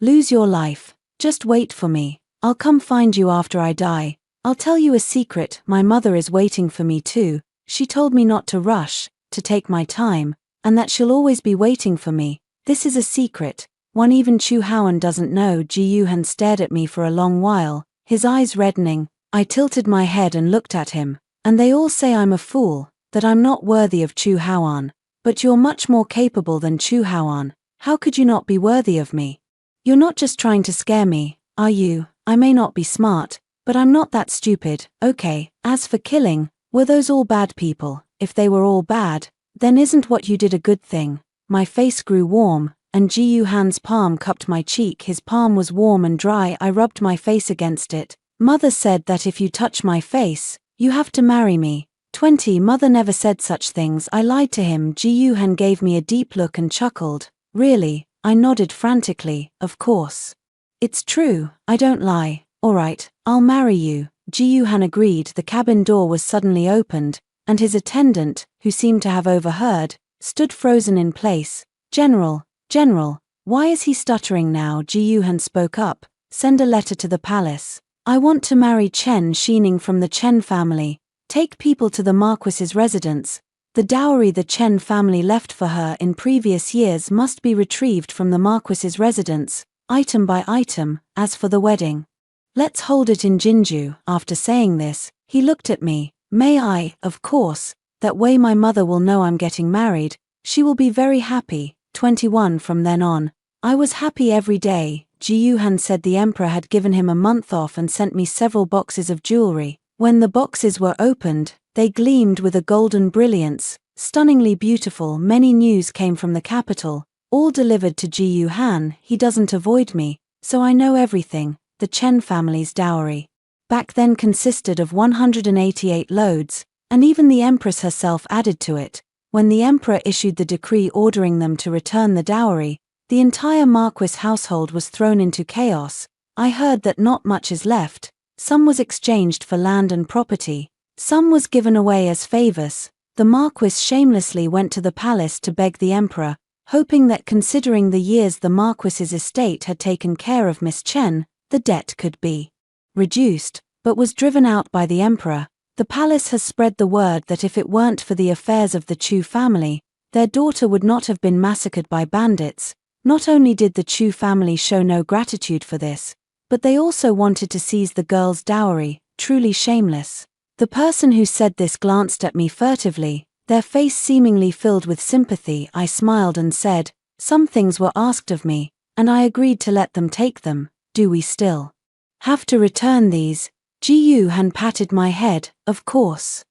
lose your life, just wait for me. I'll come find you after I die. I'll tell you a secret. My mother is waiting for me too. She told me not to rush, to take my time, and that she'll always be waiting for me. This is a secret. One even Chu Haoan doesn't know. Ji Han stared at me for a long while, his eyes reddening. I tilted my head and looked at him. And they all say I'm a fool, that I'm not worthy of Chu Haoan. But you're much more capable than Chu Haoan. How could you not be worthy of me? You're not just trying to scare me, are you? I may not be smart, but I'm not that stupid. Okay, as for killing, were those all bad people? If they were all bad, then isn't what you did a good thing? My face grew warm, and Ji Han's palm cupped my cheek. His palm was warm and dry. I rubbed my face against it. Mother said that if you touch my face, you have to marry me. 20. Mother never said such things. I lied to him. Ji Han gave me a deep look and chuckled. Really? I nodded frantically. Of course. It's true, I don't lie. Alright, I'll marry you. Ji Han agreed. The cabin door was suddenly opened, and his attendant, who seemed to have overheard, stood frozen in place. General, why is he stuttering now? Ji Han spoke up. Send a letter to the palace. I want to marry Chen Xining from the Chen family. Take people to the Marquis's residence. The dowry the Chen family left for her in previous years must be retrieved from the Marquis's residence, item by item. As for the wedding, let's hold it in Jinju. After saying this, he looked at me. May I? Of course. That way my mother will know I'm getting married. She will be very happy. 21. From then on, I was happy every day. Ji Han said the emperor had given him a month off and sent me several boxes of jewelry. When the boxes were opened, they gleamed with a golden brilliance, stunningly beautiful. Many news came from the capital, all delivered to Ji Han. He doesn't avoid me, so I know everything. The Chen family's dowry back then consisted of 188 loads, and even the empress herself added to it. When the emperor issued the decree ordering them to return the dowry, the entire Marquis household was thrown into chaos. I heard that not much is left. Some was exchanged for land and property. Some was given away as favors. The Marquis shamelessly went to the palace to beg the emperor, hoping that considering the years the Marquis's estate had taken care of Miss Chen, the debt could be reduced, but was driven out by the emperor. The palace has spread the word that if it weren't for the affairs of the Chu family, their daughter would not have been massacred by bandits. Not only did the Chu family show no gratitude for this, but they also wanted to seize the girl's dowry. Truly shameless. The person who said this glanced at me furtively, their face seemingly filled with sympathy. I smiled and said, some things were asked of me, and I agreed to let them take them. Do we still have to return these? Ji Han patted my head. Of course.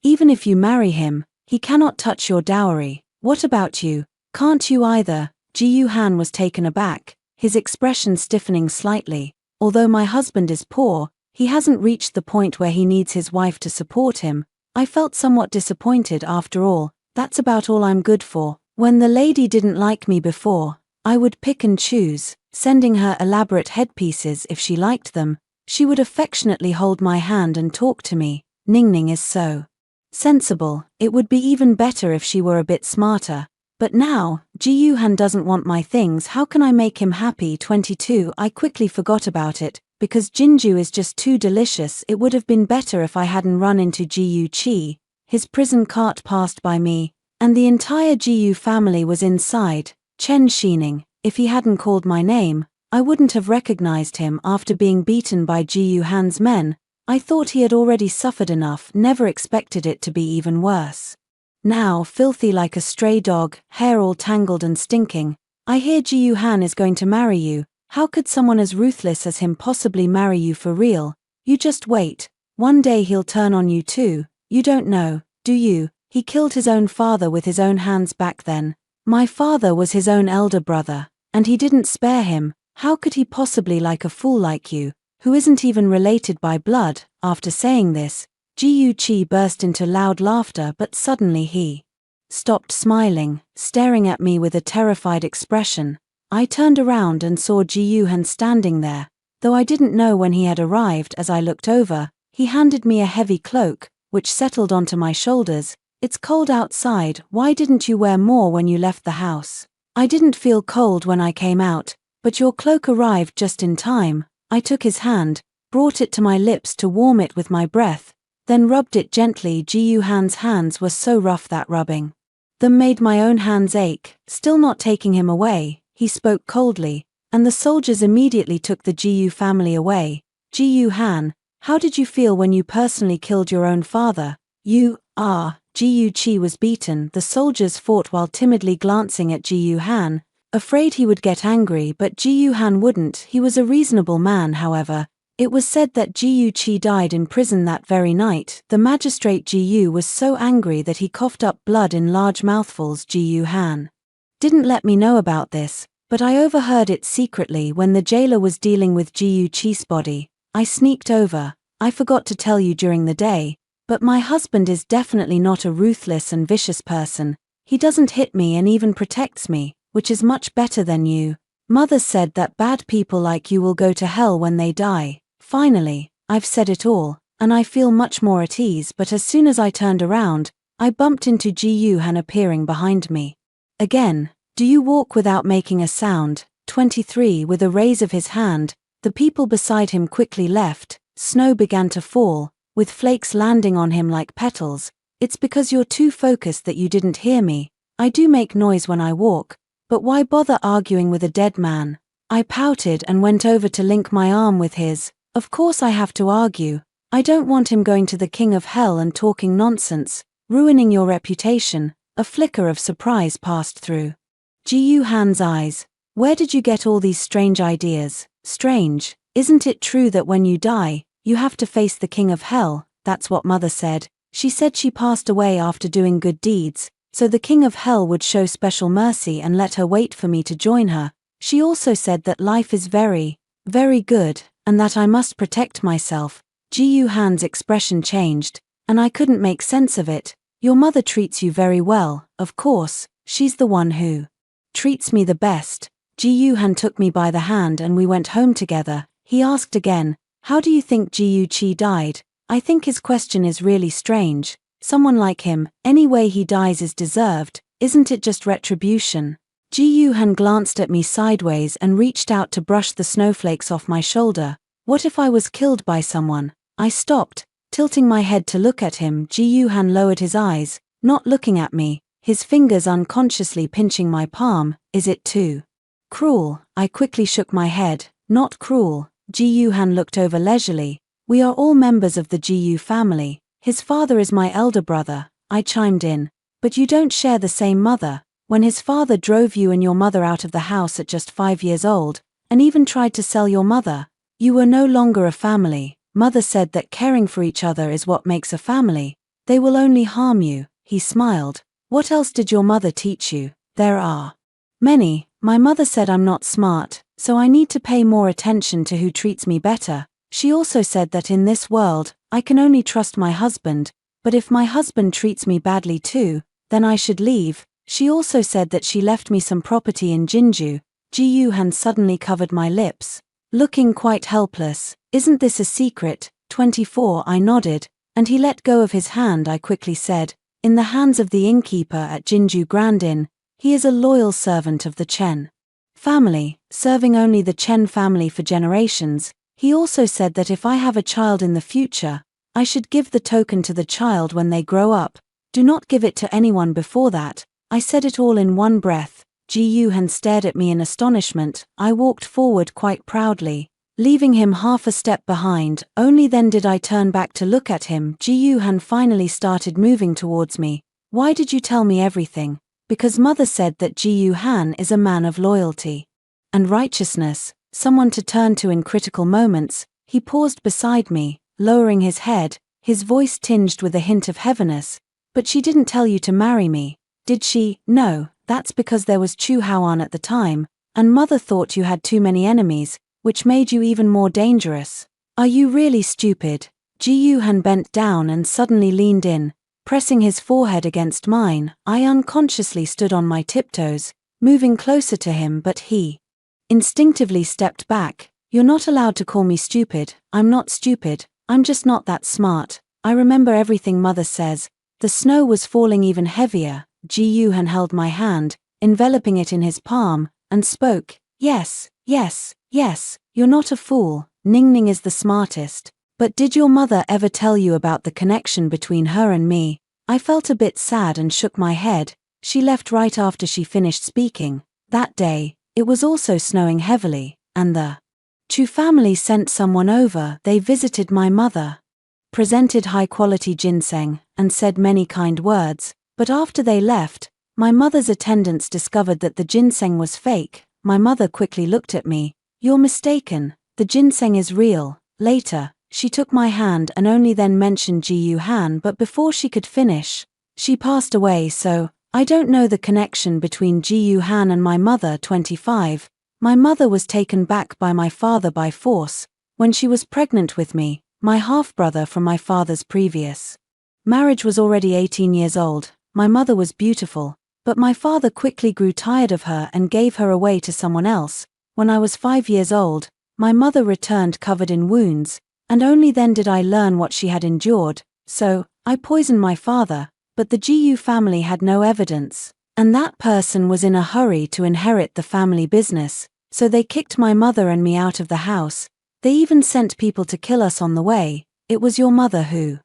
Even if you marry him, he cannot touch your dowry. What about you? Can't you either? Ji Han was taken aback, his expression stiffening slightly. Although my husband is poor, he hasn't reached the point where he needs his wife to support him. I felt somewhat disappointed. After all, that's about all I'm good for. When the lady didn't like me before, I would pick and choose, sending her elaborate headpieces if she liked them. She would affectionately hold my hand and talk to me. Ningning is so sensible. It would be even better if she were a bit smarter. But now, Ji Han doesn't want my things. How can I make him happy? 22. I quickly forgot about it, because Jinju is just too delicious. It would have been better if I hadn't run into Ji Chi. His prison cart passed by me, and the entire Ji family was inside. Chen Xining, if he hadn't called my name, I wouldn't have recognized him. After being beaten by Ji Han's men, I thought he had already suffered enough, never expected it to be even worse. Now, filthy like a stray dog, hair all tangled and stinking, I hear Ji Yuhan is going to marry you. How could someone as ruthless as him possibly marry you for real? You just wait. One day he'll turn on you too. You don't know, do you? He killed his own father with his own hands back then. My father was his own elder brother, and he didn't spare him. How could he possibly like a fool like you, who isn't even related by blood? After saying this, Ji Yuqi burst into loud laughter, but suddenly he stopped smiling, staring at me with a terrified expression. I turned around and saw Ji Yuhan standing there. Though I didn't know when he had arrived, as I looked over, he handed me a heavy cloak, which settled onto my shoulders. It's cold outside, why didn't you wear more when you left the house? I didn't feel cold when I came out, but your cloak arrived just in time. I took his hand, brought it to my lips to warm it with my breath, then rubbed it gently. Ji Yuhan's hands were so rough that rubbing them made my own hands ache. Still not taking him away, he spoke coldly, and the soldiers immediately took the Ji Yu family away. Ji Yuhan, how did you feel when you personally killed your own father? Ji Yuqi was beaten. The soldiers fought while timidly glancing at Ji Yuhan, afraid he would get angry, but Ji Yuhan wouldn't. He was a reasonable man. However, it was said that Ji Yuqi died in prison that very night. The magistrate Ji Yu was so angry that he coughed up blood in large mouthfuls. Ji Yuhan didn't let me know about this, but I overheard it secretly when the jailer was dealing with Ji Yuqi's body. I sneaked over. I forgot to tell you during the day, but my husband is definitely not a ruthless and vicious person. He doesn't hit me and even protects me, which is much better than you. Mother said that bad people like you will go to hell when they die. Finally, I've said it all, and I feel much more at ease. But as soon as I turned around, I bumped into Ji Yuhan appearing behind me. Again, do you walk without making a sound? 23. With a raise of his hand, the people beside him quickly left. Snow began to fall, with flakes landing on him like petals. It's because you're too focused that you didn't hear me. I do make noise when I walk, but why bother arguing with a dead man? I pouted and went over to link my arm with his. Of course I have to argue. I don't want him going to the king of hell and talking nonsense, ruining your reputation. A flicker of surprise passed through Ji Yuhan's eyes. Where did you get all these strange ideas? Strange? Isn't it true that when you die, you have to face the king of hell? That's what Mother said. She said she passed away after doing good deeds, so the king of hell would show special mercy and let her wait for me to join her. She also said that life is very, very good, and that I must protect myself. Ji Yuhan's expression changed, and I couldn't make sense of it. Your mother treats you very well, of course. She's the one who treats me the best. Ji Yuhan took me by the hand and we went home together. He asked again, how do you think Ji Yuqi died? I think his question is really strange. Someone like him, any way he dies is deserved. Isn't it just retribution? Ji Yuhan glanced at me sideways and reached out to brush the snowflakes off my shoulder. What if I was killed by someone? I stopped, tilting my head to look at him. Ji Yuhan lowered his eyes, not looking at me, his fingers unconsciously pinching my palm. Is it too cruel? I quickly shook my head. Not cruel. Ji Yuhan looked over leisurely. We are all members of the Ji Yu family. His father is my elder brother. I chimed in. But you don't share the same mother. When his father drove you and your mother out of the house at just 5 years old, and even tried to sell your mother, you were no longer a family. Mother said that caring for each other is what makes a family. They will only harm you. He smiled. What else did your mother teach you? There are many. My mother said I'm not smart, so I need to pay more attention to who treats me better. She also said that in this world, I can only trust my husband, but if my husband treats me badly too, then I should leave. She also said that she left me some property in Jinju. Ji Yuhan suddenly covered my lips, looking quite helpless. Isn't this a secret? 24. I nodded, and he let go of his hand. I quickly said, in the hands of the innkeeper at Jinju Grand Inn. He is a loyal servant of the Chen family, serving only the Chen family for generations. He also said that if I have a child in the future, I should give the token to the child when they grow up. Do not give it to anyone before that. I said it all in one breath. Ji Yuhan stared at me in astonishment. I walked forward quite proudly, leaving him half a step behind. Only then did I turn back to look at him. Ji Yuhan finally started moving towards me. Why did you tell me everything? because mother said that Ji Han is a man of loyalty and righteousness, someone to turn to in critical moments. He paused beside me, lowering his head, his voice tinged with a hint of heaviness. But she didn't tell you to marry me, did she? No, that's because there was Chu Haoan at the time, and mother thought you had too many enemies, which made you even more dangerous. Are you really stupid? Ji Han bent down and suddenly leaned in, pressing his forehead against mine. I unconsciously stood on my tiptoes, moving closer to him, but he instinctively stepped back. You're not allowed to call me stupid. I'm not stupid, I'm just not that smart. I remember everything mother says. The snow was falling even heavier. Ji Han held my hand, enveloping it in his palm, and spoke. Yes, yes, yes, you're not a fool. Ningning is the smartest. But did your mother ever tell you about the connection between her and me? I felt a bit sad and shook my head. She left right after she finished speaking. That day, it was also snowing heavily, and the Chu family sent someone over. They visited my mother, presented high-quality ginseng, and said many kind words, but after they left, my mother's attendants discovered that the ginseng was fake. My mother quickly looked at me. You're mistaken, the ginseng is real. Later, she took my hand and only then mentioned Ji Han, but before she could finish, she passed away. So, I don't know the connection between Ji Han and my mother. 25. My mother was taken back by my father by force, when she was pregnant with me. My half-brother from my father's previous marriage was already 18 years old. My mother was beautiful, but my father quickly grew tired of her and gave her away to someone else. When I was 5 years old, my mother returned covered in wounds, and only then did I learn what she had endured. So, I poisoned my father, but the Ji family had no evidence, and that person was in a hurry to inherit the family business, so they kicked my mother and me out of the house. They even sent people to kill us on the way. It was your mother who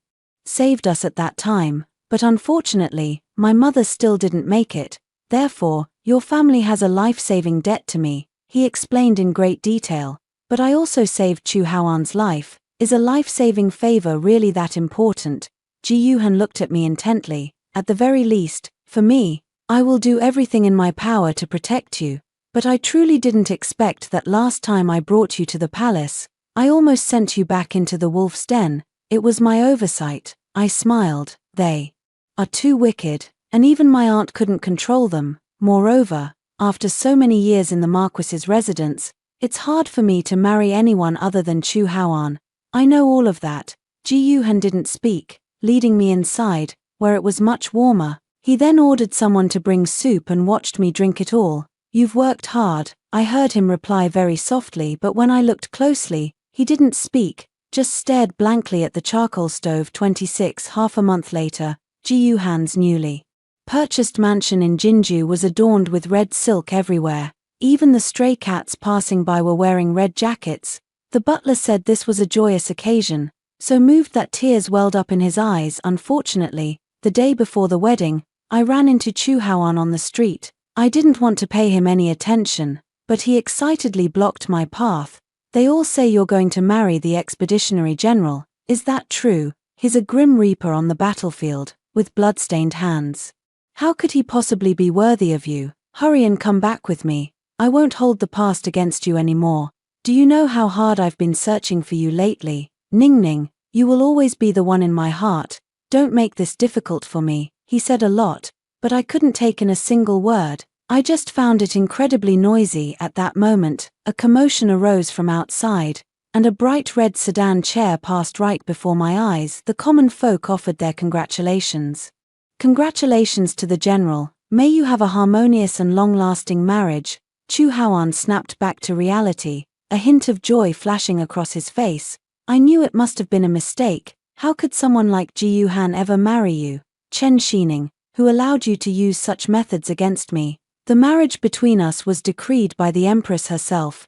saved us at that time, but unfortunately, my mother still didn't make it. Therefore, your family has a life-saving debt to me, he explained in great detail. But I also saved Chu Haoan's life. Is a life-saving favor really that important? Ji Han looked at me intently. At the very least, for me, I will do everything in my power to protect you. But I truly didn't expect that last time I brought you to the palace, I almost sent you back into the wolf's den. It was my oversight. I smiled. They are too wicked, and even my aunt couldn't control them. Moreover, after so many years in the Marquis's residence, it's hard for me to marry anyone other than Chu Haoan. I know all of that. Ji Han didn't speak, leading me inside, where it was much warmer. He then ordered someone to bring soup and watched me drink it all. You've worked hard, I heard him reply very softly, but when I looked closely, he didn't speak, just stared blankly at the charcoal stove. 26. Half a month later, Ji Han's newly purchased mansion in Jinju was adorned with red silk everywhere. Even the stray cats passing by were wearing red jackets. The butler said this was a joyous occasion, so moved that tears welled up in his eyes. Unfortunately, the day before the wedding, I ran into Chu Haoan on the street. I didn't want to pay him any attention, but he excitedly blocked my path. They all say you're going to marry the expeditionary general. Is that true? He's a grim reaper on the battlefield, with blood-stained hands. How could he possibly be worthy of you? Hurry and come back with me. I won't hold the past against you anymore. Do you know how hard I've been searching for you lately? Ningning, you will always be the one in my heart. Don't make this difficult for me. He said a lot, but I couldn't take in a single word. I just found it incredibly noisy at that moment. A commotion arose from outside, and a bright red sedan chair passed right before my eyes. The common folk offered their congratulations. Congratulations to the general. May you have a harmonious and long-lasting marriage. Chu Haoan snapped back to reality, a hint of joy flashing across his face. I knew it must have been a mistake. How could someone like Ji Han ever marry you? Chen Xining, who allowed you to use such methods against me? The marriage between us was decreed by the Empress herself.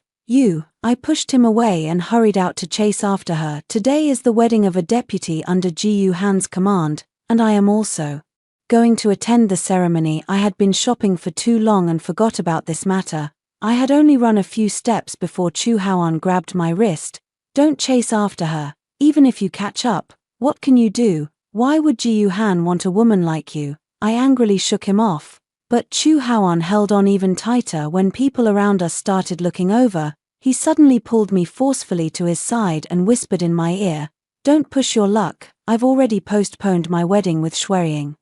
I pushed him away and hurried out to chase after her. Today is the wedding of a deputy under Ji Han's command, and I am also going to attend the ceremony. I had been shopping for too long and forgot about this matter. I had only run a few steps before Chu Haoan grabbed my wrist. Don't chase after her. Even if you catch up, what can you do? Why would Ji Han want a woman like you? I angrily shook him off. But Chu Haoan held on even tighter when people around us started looking over. He suddenly pulled me forcefully to his side and whispered in my ear, "Don't push your luck, I've already postponed my wedding with Shueying.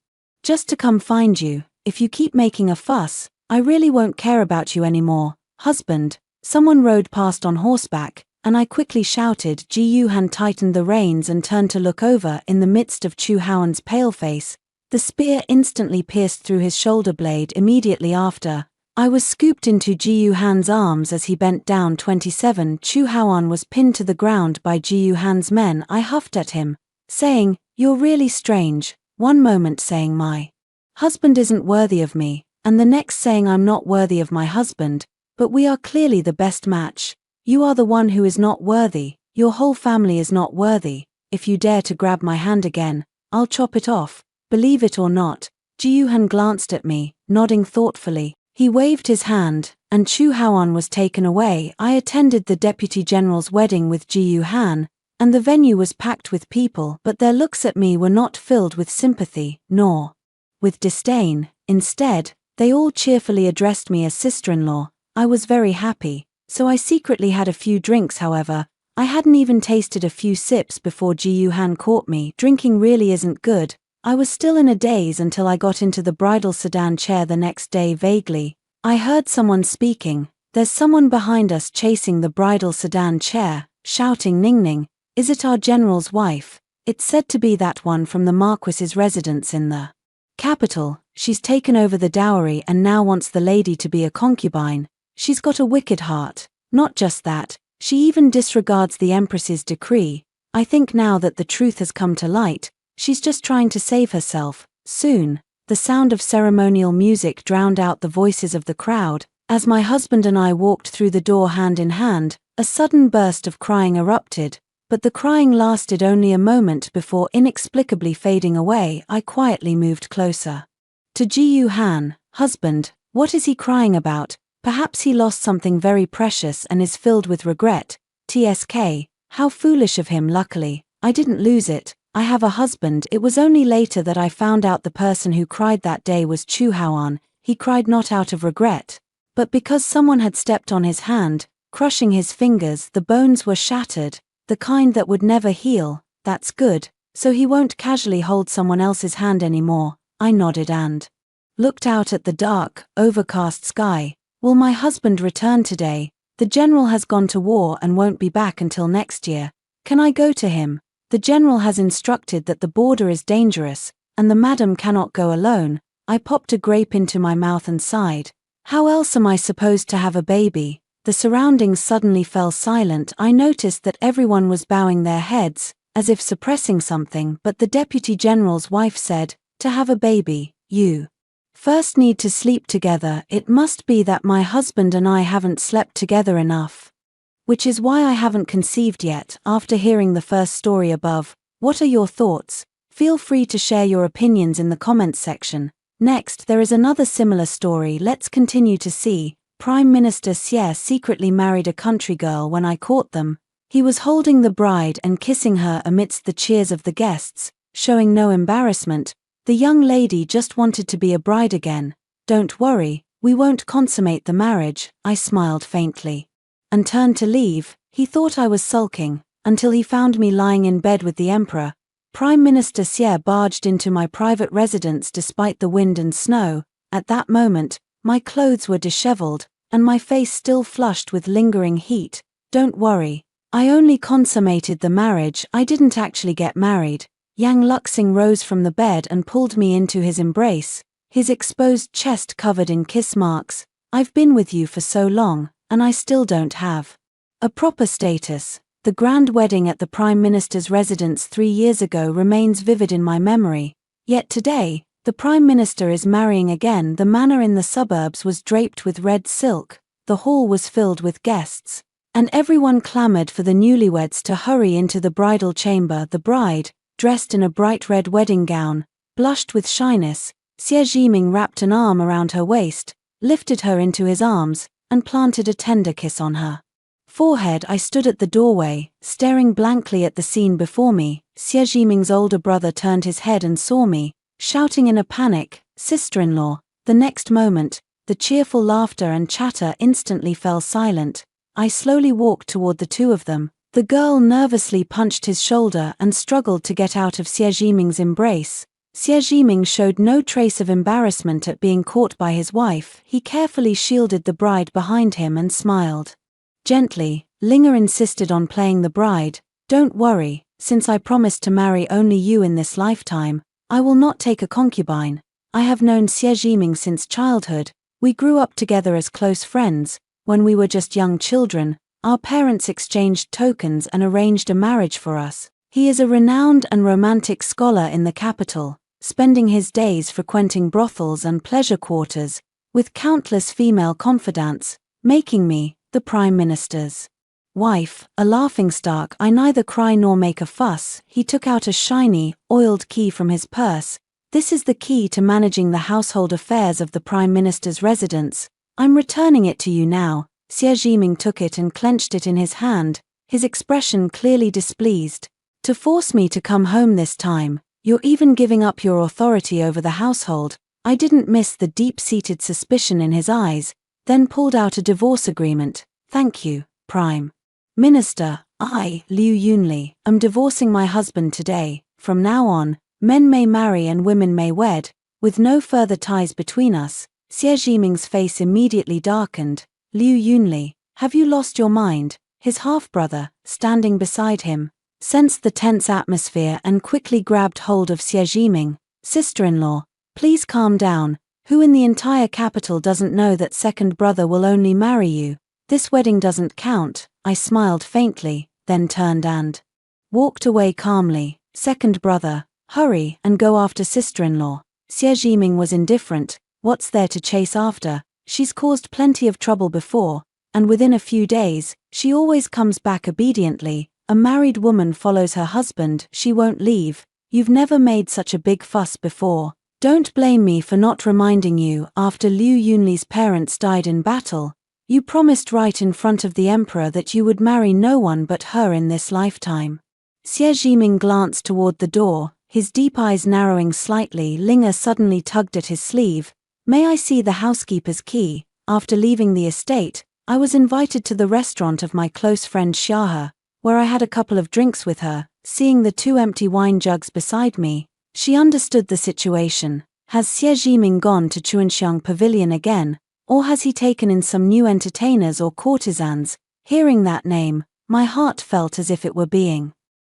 Just to come find you, if you keep making a fuss, I really won't care about you anymore, husband." Someone rode past on horseback, and I quickly shouted. Ji Yuhan tightened the reins and turned to look over. In the midst of Chu Haoan's pale face, the spear instantly pierced through his shoulder blade. Immediately after, I was scooped into Ji Yuhan's arms as he bent down. 27 Chu Haoan was pinned to the ground by Ji Yuhan's men. I huffed at him, saying, "You're really strange," one moment saying my husband isn't worthy of me, and the next saying I'm not worthy of my husband, but we are clearly the best match. You are the one who is not worthy, your whole family is not worthy. If you dare to grab my hand again, I'll chop it off. Believe it or not. Ji Yuhan glanced at me, nodding thoughtfully. He waved his hand, and Chu Haoan was taken away. I attended the Deputy General's wedding with Ji Yuhan, and the venue was packed with people, but their looks at me were not filled with sympathy, nor with disdain. Instead, they all cheerfully addressed me as sister-in-law. I was very happy, so I secretly had a few drinks. However, I hadn't even tasted a few sips before Ji Yuhan caught me. Drinking really isn't good. I was still in a daze until I got into the bridal sedan chair the next day. Vaguely, I heard someone speaking. "There's someone behind us chasing the bridal sedan chair," shouting. "Ningning, is it our general's wife? It's said to be that one from the Marquis's residence in the capital. She's taken over the dowry and now wants the lady to be a concubine. She's got a wicked heart. Not just that, she even disregards the Empress's decree. I think now that the truth has come to light, she's just trying to save herself." Soon, the sound of ceremonial music drowned out the voices of the crowd. As my husband and I walked through the door hand in hand, a sudden burst of crying erupted, but the crying lasted only a moment before inexplicably fading away. I quietly moved closer to Ji Yuhan. "Husband, what is he crying about? Perhaps he lost something very precious and is filled with regret." "TSK, how foolish of him." "Luckily, I didn't lose it. I have a husband." It was only later that I found out the person who cried that day was Chu Haoan. He cried not out of regret, but because someone had stepped on his hand, crushing his fingers. The bones were shattered, the kind that would never heal. "That's good, so he won't casually hold someone else's hand anymore." I nodded and looked out at the dark, overcast sky. "Will my husband return today? The general has gone to war and won't be back until next year. Can I go to him? The general has instructed that the border is dangerous, and the madam cannot go alone." I popped a grape into my mouth and sighed. How else am I supposed to have a baby? The surroundings suddenly fell silent. I noticed that everyone was bowing their heads, as if suppressing something, but the Deputy General's wife said, "To have a baby, you first need to sleep together." It must be that my husband and I haven't slept together enough, which is why I haven't conceived yet. After hearing the first story above, what are your thoughts? Feel free to share your opinions in the comments section. Next, there is another similar story. Let's continue to see. Prime Minister Xie secretly married a country girl. When I caught them, he was holding the bride and kissing her amidst the cheers of the guests, showing no embarrassment. The young lady just wanted to be a bride again. "Don't worry, we won't consummate the marriage," I smiled faintly, and turned to leave. He thought I was sulking, until he found me lying in bed with the emperor. Prime Minister Xie barged into my private residence despite the wind and snow. At that moment, my clothes were disheveled, and my face still flushed with lingering heat. "Don't worry, I only consummated the marriage. I didn't actually get married." Yang Luxing rose from the bed and pulled me into his embrace, his exposed chest covered in kiss marks. "I've been with you for so long, and I still don't have a proper status." The grand wedding at the Prime Minister's residence 3 years ago remains vivid in my memory. Yet today, the Prime Minister is marrying again. The manor in the suburbs was draped with red silk, the hall was filled with guests, and everyone clamored for the newlyweds to hurry into the bridal chamber. The bride, dressed in a bright red wedding gown, blushed with shyness. Xie Jiming wrapped an arm around her waist, lifted her into his arms, and planted a tender kiss on her forehead. I stood at the doorway, staring blankly at the scene before me. Xie Jiming's older brother turned his head and saw me, shouting in a panic, "Sister-in-law, The next moment, the cheerful laughter and chatter instantly fell silent. I slowly walked toward the two of them. The girl nervously punched his shoulder and struggled to get out of Xie Jiming's embrace. Xie Jiming showed no trace of embarrassment at being caught by his wife. He carefully shielded the bride behind him and smiled. Gently, Linger insisted on playing the bride. Don't worry, since I promised to marry only you in this lifetime, I will not take a concubine. I have known Xie Jiming since childhood. We grew up together as close friends. When we were just young children, our parents exchanged tokens and arranged a marriage for us. He is a renowned and romantic scholar in the capital, spending his days frequenting brothels and pleasure quarters, with countless female confidants, making me the Prime Minister's wife, a laughingstock. I neither cry nor make a fuss. He took out a shiny, oiled key from his purse. This is the key to managing the household affairs of the Prime Minister's residence. I'm returning it to you now. Xie Jiming took it and clenched it in his hand, his expression clearly displeased. To force me to come home this time, you're even giving up your authority over the household. I didn't miss the deep-seated suspicion in his eyes, then pulled out a divorce agreement. Thank you, Prime Minister. I, Liu Yunli, am divorcing my husband today. From now on, men may marry and women may wed, with no further ties between us. Xie Jiming's face immediately darkened. Liu Yunli, have you lost your mind? His half-brother, standing beside him, sensed the tense atmosphere and quickly grabbed hold of Xie Jiming. Sister-in-law, please calm down. Who in the entire capital doesn't know that second brother will only marry you? This wedding doesn't count. I smiled faintly, then turned and walked away calmly. Second brother, hurry and go after sister-in-law. Xie Jiming was indifferent. What's there to chase after? She's caused plenty of trouble before, and within a few days, she always comes back obediently. A married woman follows her husband, she won't leave. You've never made such a big fuss before. Don't blame me for not reminding you. After Liu Yunli's parents died in battle, you promised right in front of the emperor that you would marry no one but her in this lifetime. Xie Jiming glanced toward the door, his deep eyes narrowing slightly. Linger suddenly tugged at his sleeve. May I see the housekeeper's key? After leaving the estate, I was invited to the restaurant of my close friend Xiahe, where I had a couple of drinks with her. Seeing the two empty wine jugs beside me, she understood the situation. Has Xie Jiming gone to Chuanxiang Pavilion again, or has he taken in some new entertainers or courtesans? Hearing that name, my heart felt as if it were being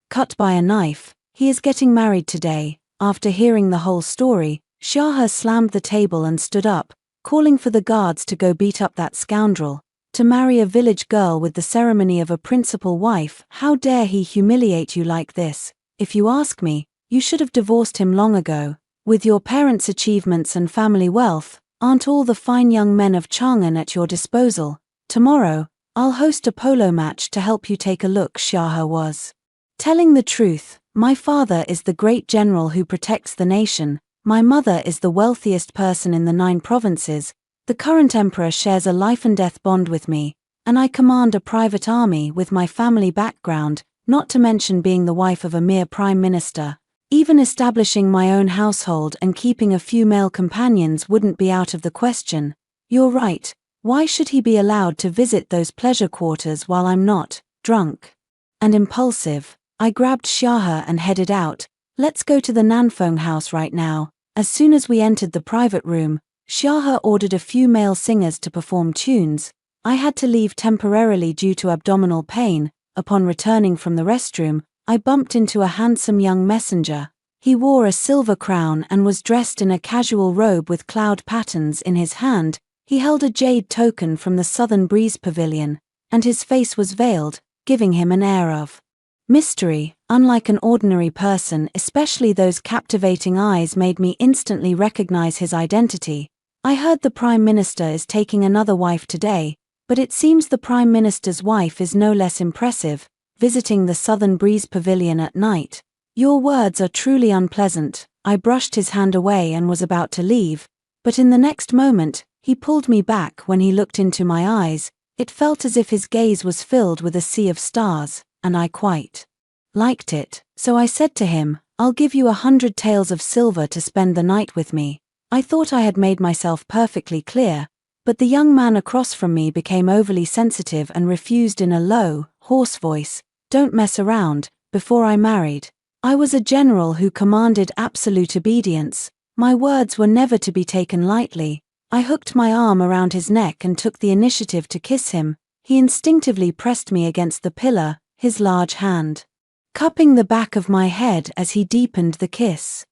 cut by a knife. He is getting married today. After hearing the whole story, Xiahe slammed the table and stood up, calling for the guards to go beat up that scoundrel. To marry a village girl with the ceremony of a principal wife, how dare he humiliate you like this? If you ask me, you should have divorced him long ago. With your parents' achievements and family wealth, aren't all the fine young men of Chang'an at your disposal? Tomorrow, I'll host a polo match to help you take a look. Xiahe was telling the truth. My father is the great general who protects the nation. My mother is the wealthiest person in the 9 provinces. The current emperor shares a life-and-death bond with me, and I command a private army with my family background, not to mention being the wife of a mere prime minister. Even establishing my own household and keeping a few male companions wouldn't be out of the question. You're right. Why should he be allowed to visit those pleasure quarters while I'm not drunk and impulsive? I grabbed Xiahe and headed out. Let's go to the Nanfeng house right now. As soon as we entered the private room, Xiahe ordered a few male singers to perform tunes. I had to leave temporarily due to abdominal pain. Upon returning from the restroom, I bumped into a handsome young messenger. He wore a silver crown and was dressed in a casual robe with cloud patterns. In his hand, he held a jade token from the Southern Breeze Pavilion, and his face was veiled, giving him an air of mystery. Unlike an ordinary person, especially those captivating eyes made me instantly recognize his identity. I heard the Prime Minister is taking another wife today, but it seems the Prime Minister's wife is no less impressive, visiting the Southern Breeze Pavilion at night. Your words are truly unpleasant. I brushed his hand away and was about to leave, but in the next moment, he pulled me back. When he looked into my eyes, it felt as if his gaze was filled with a sea of stars, and I quite liked it. So I said to him, I'll give you 100 taels of silver to spend the night with me. I thought I had made myself perfectly clear, but the young man across from me became overly sensitive and refused in a low, hoarse voice, "Don't mess around." Before I married, I was a general who commanded absolute obedience. My words were never to be taken lightly. I hooked my arm around his neck and took the initiative to kiss him. He instinctively pressed me against the pillar, his large hand cupping the back of my head as he deepened the kiss.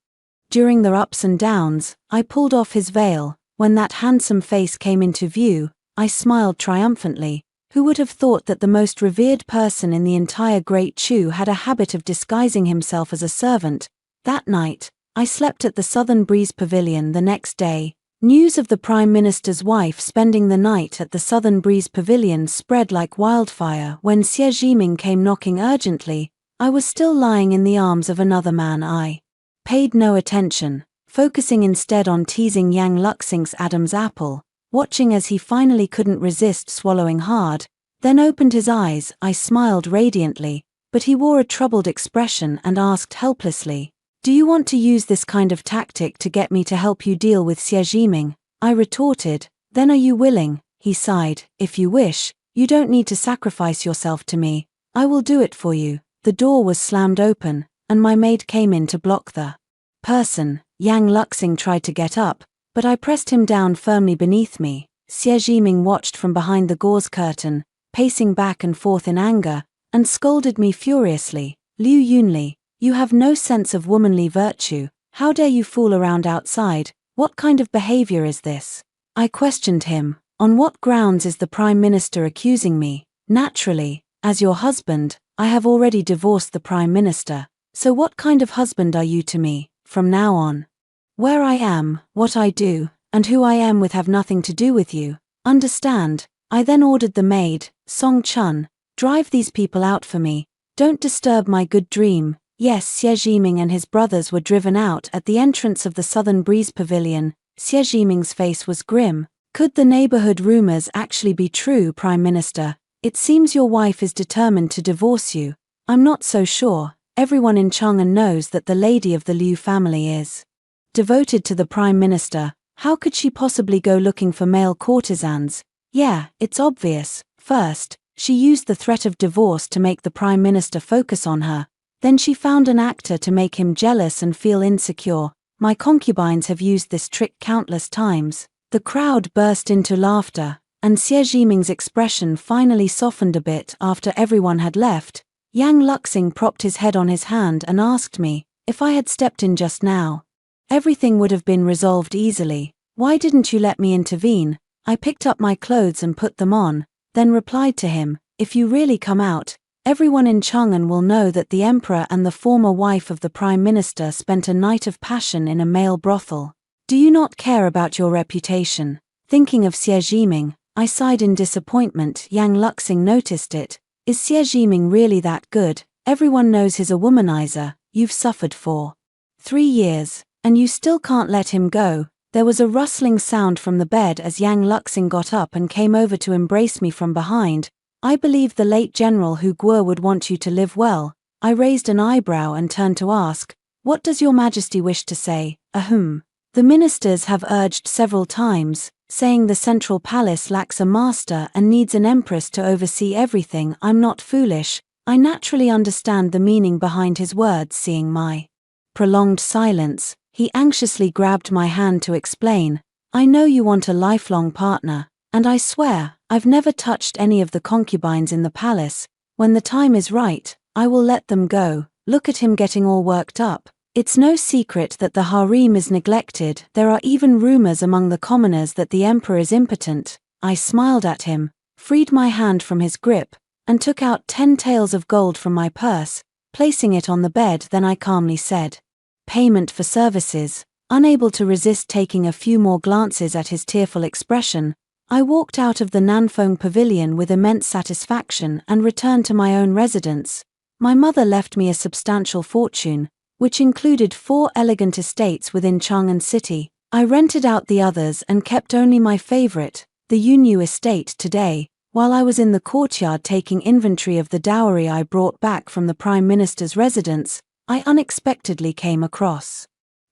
During the ups and downs, I pulled off his veil. When that handsome face came into view, I smiled triumphantly. Who would have thought that the most revered person in the entire Great Chu had a habit of disguising himself as a servant? That night, I slept at the Southern Breeze Pavilion. The next day, news of the Prime Minister's wife spending the night at the Southern Breeze Pavilion spread like wildfire. When Xie Jiming came knocking urgently, I was still lying in the arms of another man. I paid no attention, focusing instead on teasing Yang Luxing's Adam's apple, watching as he finally couldn't resist swallowing hard, then opened his eyes. I smiled radiantly, but he wore a troubled expression and asked helplessly, "Do you want to use this kind of tactic to get me to help you deal with Xie Jiming?" I retorted, "Then are you willing?" He sighed, "If you wish, you don't need to sacrifice yourself to me. I will do it for you." The door was slammed open, and my maid came in to block the person. Yang Luxing tried to get up, but I pressed him down firmly beneath me. Xie Jiming watched from behind the gauze curtain, pacing back and forth in anger, and scolded me furiously. "Liu Yunli, you have no sense of womanly virtue. How dare you fool around outside? What kind of behavior is this?" I questioned him. "On what grounds is the Prime Minister accusing me?" "Naturally, as your husband, I have already divorced the Prime Minister. So what kind of husband are you to me? From now on, where I am, what I do, and who I am with have nothing to do with you. Understand?" I then ordered the maid, Song Chun, "Drive these people out for me. Don't disturb my good dream." Yes, Xie Jiming and his brothers were driven out at the entrance of the Southern Breeze Pavilion. Xie Jiming's face was grim. "Could the neighborhood rumors actually be true, Prime Minister? It seems your wife is determined to divorce you." "I'm not so sure. Everyone in Chang'an knows that the lady of the Liu family is devoted to the Prime Minister. How could she possibly go looking for male courtesans?" "Yeah, it's obvious. First, she used the threat of divorce to make the Prime Minister focus on her. Then she found an actor to make him jealous and feel insecure. My concubines have used this trick countless times." The crowd burst into laughter, and Xie Jiming's expression finally softened a bit after everyone had left. Yang Luxing propped his head on his hand and asked me, "If I had stepped in just now, everything would have been resolved easily. Why didn't you let me intervene?" I picked up my clothes and put them on, then replied to him, "If you really come out, everyone in Chang'an will know that the emperor and the former wife of the Prime Minister spent a night of passion in a male brothel. Do you not care about your reputation?" Thinking of Xie Jiming, I sighed in disappointment. Yang Luxing noticed it. "Is Xie Jiming really that good? Everyone knows he's a womanizer. You've suffered for 3 years, and you still can't let him go." There was a rustling sound from the bed as Yang Luxing got up and came over to embrace me from behind. "I believe the late General Hu Guo would want you to live well." I raised an eyebrow and turned to ask, "What does your Majesty wish to say?" "Ahem. The ministers have urged several times, saying the central palace lacks a master and needs an empress to oversee everything." I'm not foolish. I naturally understand the meaning behind his words. Seeing my prolonged silence, he anxiously grabbed my hand to explain, "I know you want a lifelong partner, and I swear, I've never touched any of the concubines in the palace. When the time is right, I will let them go." Look at him getting all worked up. It's no secret that the harem is neglected. There are even rumors among the commoners that the emperor is impotent. I smiled at him, freed my hand from his grip, and took out 10 taels of gold from my purse, placing it on the bed. Then I calmly said, "Payment for services." Unable to resist taking a few more glances at his tearful expression, I walked out of the Nanfeng Pavilion with immense satisfaction and returned to my own residence. My mother left me a substantial fortune, which included 4 elegant estates within Chang'an City. I rented out the others and kept only my favorite, the Yunyu estate. Today, while I was in the courtyard taking inventory of the dowry I brought back from the Prime Minister's residence, I unexpectedly came across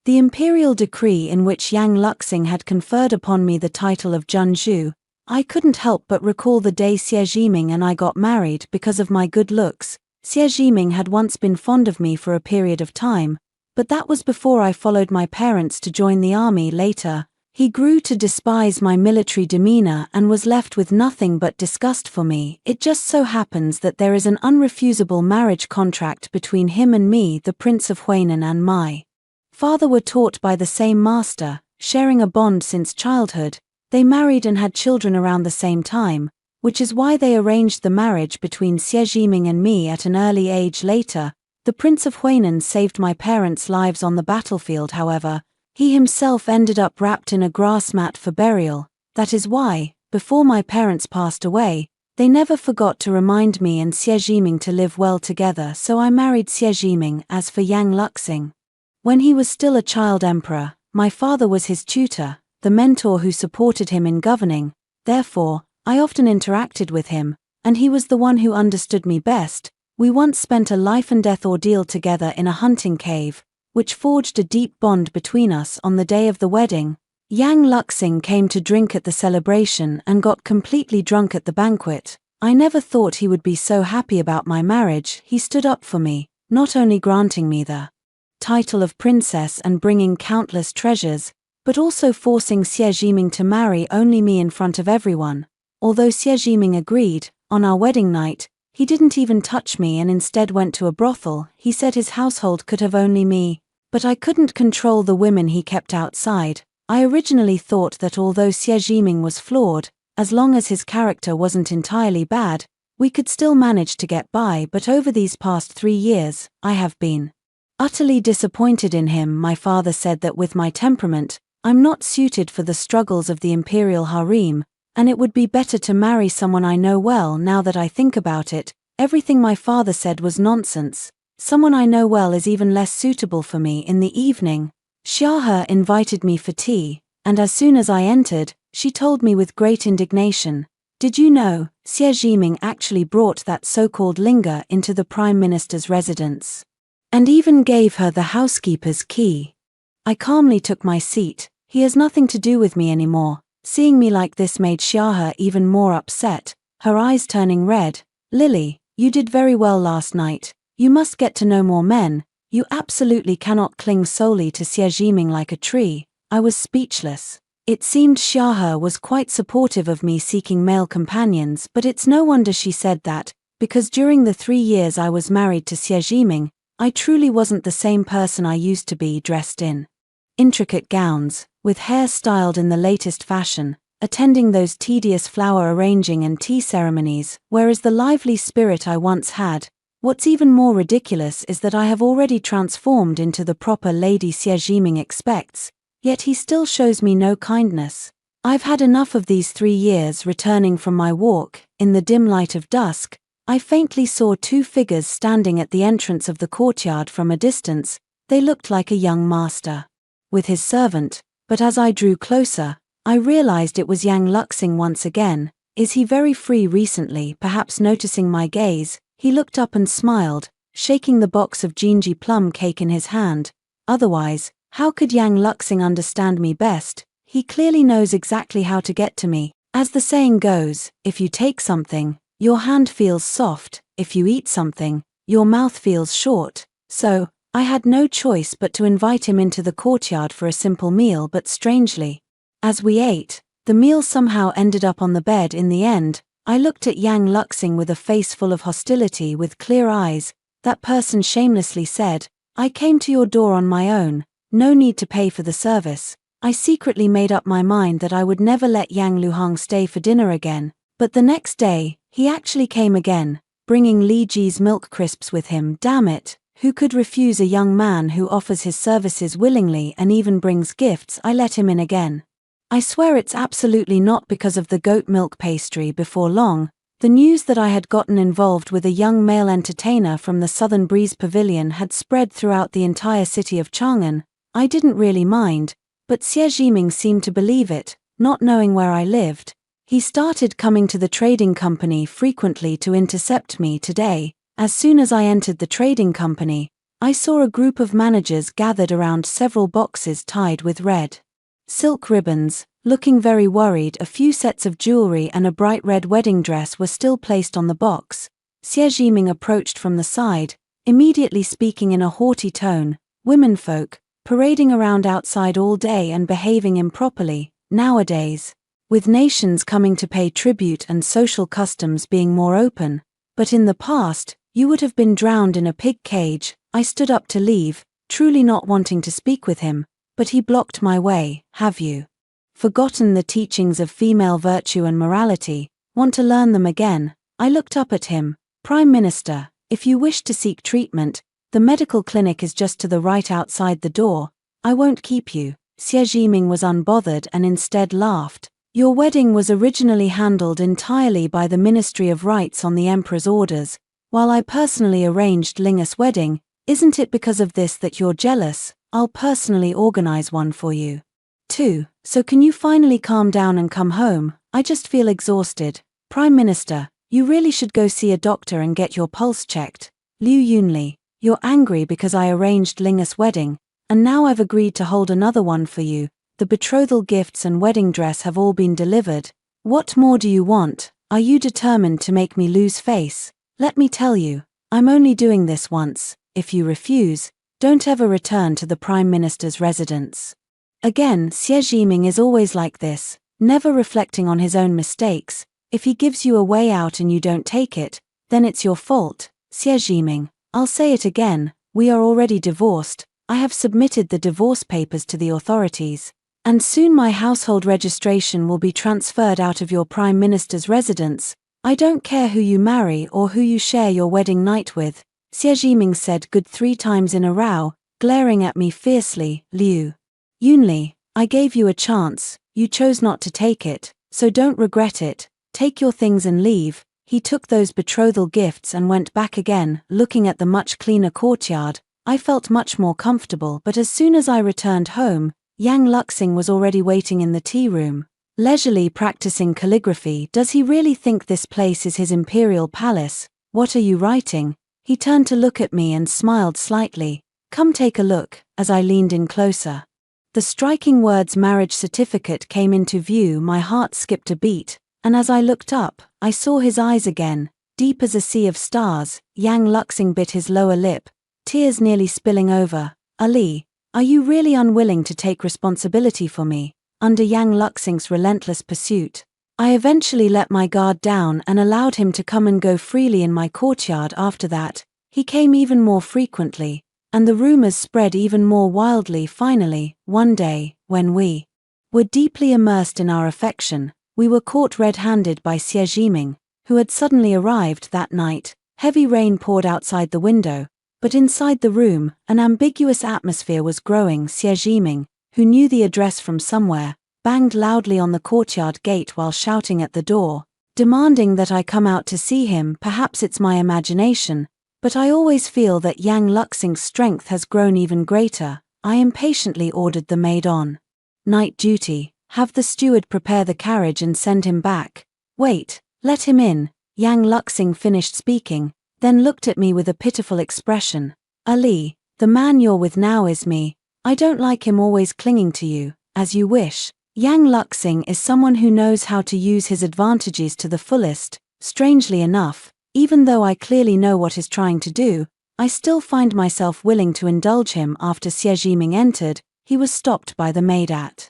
The imperial decree in which Yang Luxing had conferred upon me the title of Junju, I couldn't help but recall the day Xie Jiming and I got married because of my good looks. Xie Jiming had once been fond of me for a period of time, but that was before I followed my parents to join the army later. He grew to despise my military demeanor and was left with nothing but disgust for me. It just so happens that there is an unrefusable marriage contract between him and me. The Prince of Huainan and my father were taught by the same master, sharing a bond since childhood. They married and had children around the same time, which is why they arranged the marriage between Xie Jiming and me at an early age later. The Prince of Huainan saved my parents' lives on the battlefield, however. He himself ended up wrapped in a grass mat for burial. That is why, before my parents passed away, they never forgot to remind me and Xie Jiming to live well together, so I married Xie Jiming. As for Yang Luxing, when he was still a child emperor, my father was his tutor, the mentor who supported him in governing. Therefore, I often interacted with him, and he was the one who understood me best. We once spent a life-and-death ordeal together in a hunting cave, which forged a deep bond between us. On the day of the wedding, Yang Luxing came to drink at the celebration and got completely drunk at the banquet. I never thought he would be so happy about my marriage. He stood up for me, not only granting me the title of princess and bringing countless treasures, but also forcing Xie Jiming to marry only me in front of everyone. Although Xie Jiming agreed, on our wedding night, he didn't even touch me and instead went to a brothel. He said his household could have only me, but I couldn't control the women he kept outside. I originally thought that although Xie Jiming was flawed, as long as his character wasn't entirely bad, we could still manage to get by. But over these past 3 years, I have been utterly disappointed in him. My father said that with my temperament, I'm not suited for the struggles of the imperial harem, and it would be better to marry someone I know well. Now that I think about it, everything my father said was nonsense. Someone I know well is even less suitable for me. In the evening, Xiahe invited me for tea, and as soon as I entered, she told me with great indignation, "Did you know, Xie Jiming actually brought that so-called Linga into the Prime Minister's residence, and even gave her the housekeeper's key?" I calmly took my seat. He has nothing to do with me anymore. Seeing me like this made Xiahe even more upset, her eyes turning red. "Lily, you did very well last night. You must get to know more men. You absolutely cannot cling solely to Xie Jiming like a tree." I was speechless. It seemed Xiahe was quite supportive of me seeking male companions, but it's no wonder she said that, because during the 3 years I was married to Xie Jiming, I truly wasn't the same person I used to be, dressed in intricate gowns, with hair styled in the latest fashion, attending those tedious flower arranging and tea ceremonies, whereas the lively spirit I once had. What's even more ridiculous is that I have already transformed into the proper lady Xie Jiming expects, yet he still shows me no kindness. I've had enough of these 3 years. Returning from my walk, in the dim light of dusk, I faintly saw 2 figures standing at the entrance of the courtyard from a distance. They looked like a young master with his servant, but as I drew closer, I realized it was Yang Luxing once again. "Is he very free recently?" Perhaps noticing my gaze, he looked up and smiled, shaking the box of Jinji plum cake in his hand. Otherwise, how could Yang Luxing understand me best? He clearly knows exactly how to get to me. As the saying goes, if you take something, your hand feels soft; if you eat something, your mouth feels short. So, I had no choice but to invite him into the courtyard for a simple meal. But strangely, as we ate, the meal somehow ended up on the bed in the end. I looked at Yang Luxing with a face full of hostility. With clear eyes, that person shamelessly said, "I came to your door on my own, no need to pay for the service." I secretly made up my mind that I would never let Yang Luhang stay for dinner again, but the next day, he actually came again, bringing Li Ji's milk crisps with him. Damn it, who could refuse a young man who offers his services willingly and even brings gifts? I let him in again. I swear it's absolutely not because of the goat milk pastry. Before long, the news that I had gotten involved with a young male entertainer from the Southern Breeze Pavilion had spread throughout the entire city of Chang'an. I didn't really mind, but Xie Jiming seemed to believe it, not knowing where I lived. He started coming to the trading company frequently to intercept me. Today, as soon as I entered the trading company, I saw a group of managers gathered around several boxes tied with red silk ribbons, looking very worried. A few sets of jewelry and a bright red wedding dress were still placed on the box. Xie Jiming approached from the side, immediately speaking in a haughty tone. Womenfolk, parading around outside all day and behaving improperly, nowadays. With nations coming to pay tribute and social customs being more open. But in the past, you would have been drowned in a pig cage. I stood up to leave, truly not wanting to speak with him, but he blocked my way. Have you forgotten the teachings of female virtue and morality? Want to learn them again? I looked up at him. Prime Minister, if you wish to seek treatment, the medical clinic is just to the right outside the door. I won't keep you. Xie Jiming was unbothered and instead laughed. Your wedding was originally handled entirely by the Ministry of Rites on the Emperor's orders, while I personally arranged Lingus' wedding. Isn't it because of this that you're jealous? I'll personally organize one for you. 2. So can you finally calm down and come home? I just feel exhausted. Prime Minister, you really should go see a doctor and get your pulse checked. Liu Yunli, you're angry because I arranged Lingus' wedding, and now I've agreed to hold another one for you. The betrothal gifts and wedding dress have all been delivered. What more do you want? Are you determined to make me lose face? Let me tell you, I'm only doing this once. If you refuse, don't ever return to the Prime Minister's residence. Again, Xie Jiming is always like this, never reflecting on his own mistakes. If he gives you a way out and you don't take it, then it's your fault. Xie Jiming, I'll say it again, we are already divorced. I have submitted the divorce papers to the authorities. And soon my household registration will be transferred out of your Prime Minister's residence. I don't care who you marry or who you share your wedding night with. Xie Jiming said good 3 times in a row, glaring at me fiercely. Liu Yunli, I gave you a chance, you chose not to take it, so don't regret it. Take your things and leave. He took those betrothal gifts and went back again. Looking at the much cleaner courtyard, I felt much more comfortable. But as soon as I returned home, Yang Luxing was already waiting in the tea room, leisurely practicing calligraphy. Does he really think this place is his imperial palace? What are you writing? He turned to look at me and smiled slightly. Come take a look. As I leaned in closer, the striking words marriage certificate came into view. My heart skipped a beat, and as I looked up, I saw his eyes again, deep as a sea of stars. Yang Luxing bit his lower lip, tears nearly spilling over. Ali, are you really unwilling to take responsibility for me? Under Yang Luxing's relentless pursuit, I eventually let my guard down and allowed him to come and go freely in my courtyard. After that, he came even more frequently, and the rumors spread even more wildly. Finally, one day, when we were deeply immersed in our affection, we were caught red-handed by Xie Jiming, who had suddenly arrived that night. Heavy rain poured outside the window, but inside the room, an ambiguous atmosphere was growing. Xie Jiming, who knew the address from somewhere, banged loudly on the courtyard gate while shouting at the door, demanding that I come out to see him. Perhaps it's my imagination, but I always feel that Yang Luxing's strength has grown even greater. I impatiently ordered the maid on night duty, have the steward prepare the carriage and send him back. Wait, let him in. Yang Luxing finished speaking, then looked at me with a pitiful expression. Ali, the man you're with now is me. I don't like him always clinging to you. As you wish. Yang Luxing is someone who knows how to use his advantages to the fullest. Strangely enough, even though I clearly know what he's trying to do, I still find myself willing to indulge him. After Xie Jiming entered, he was stopped by the maid at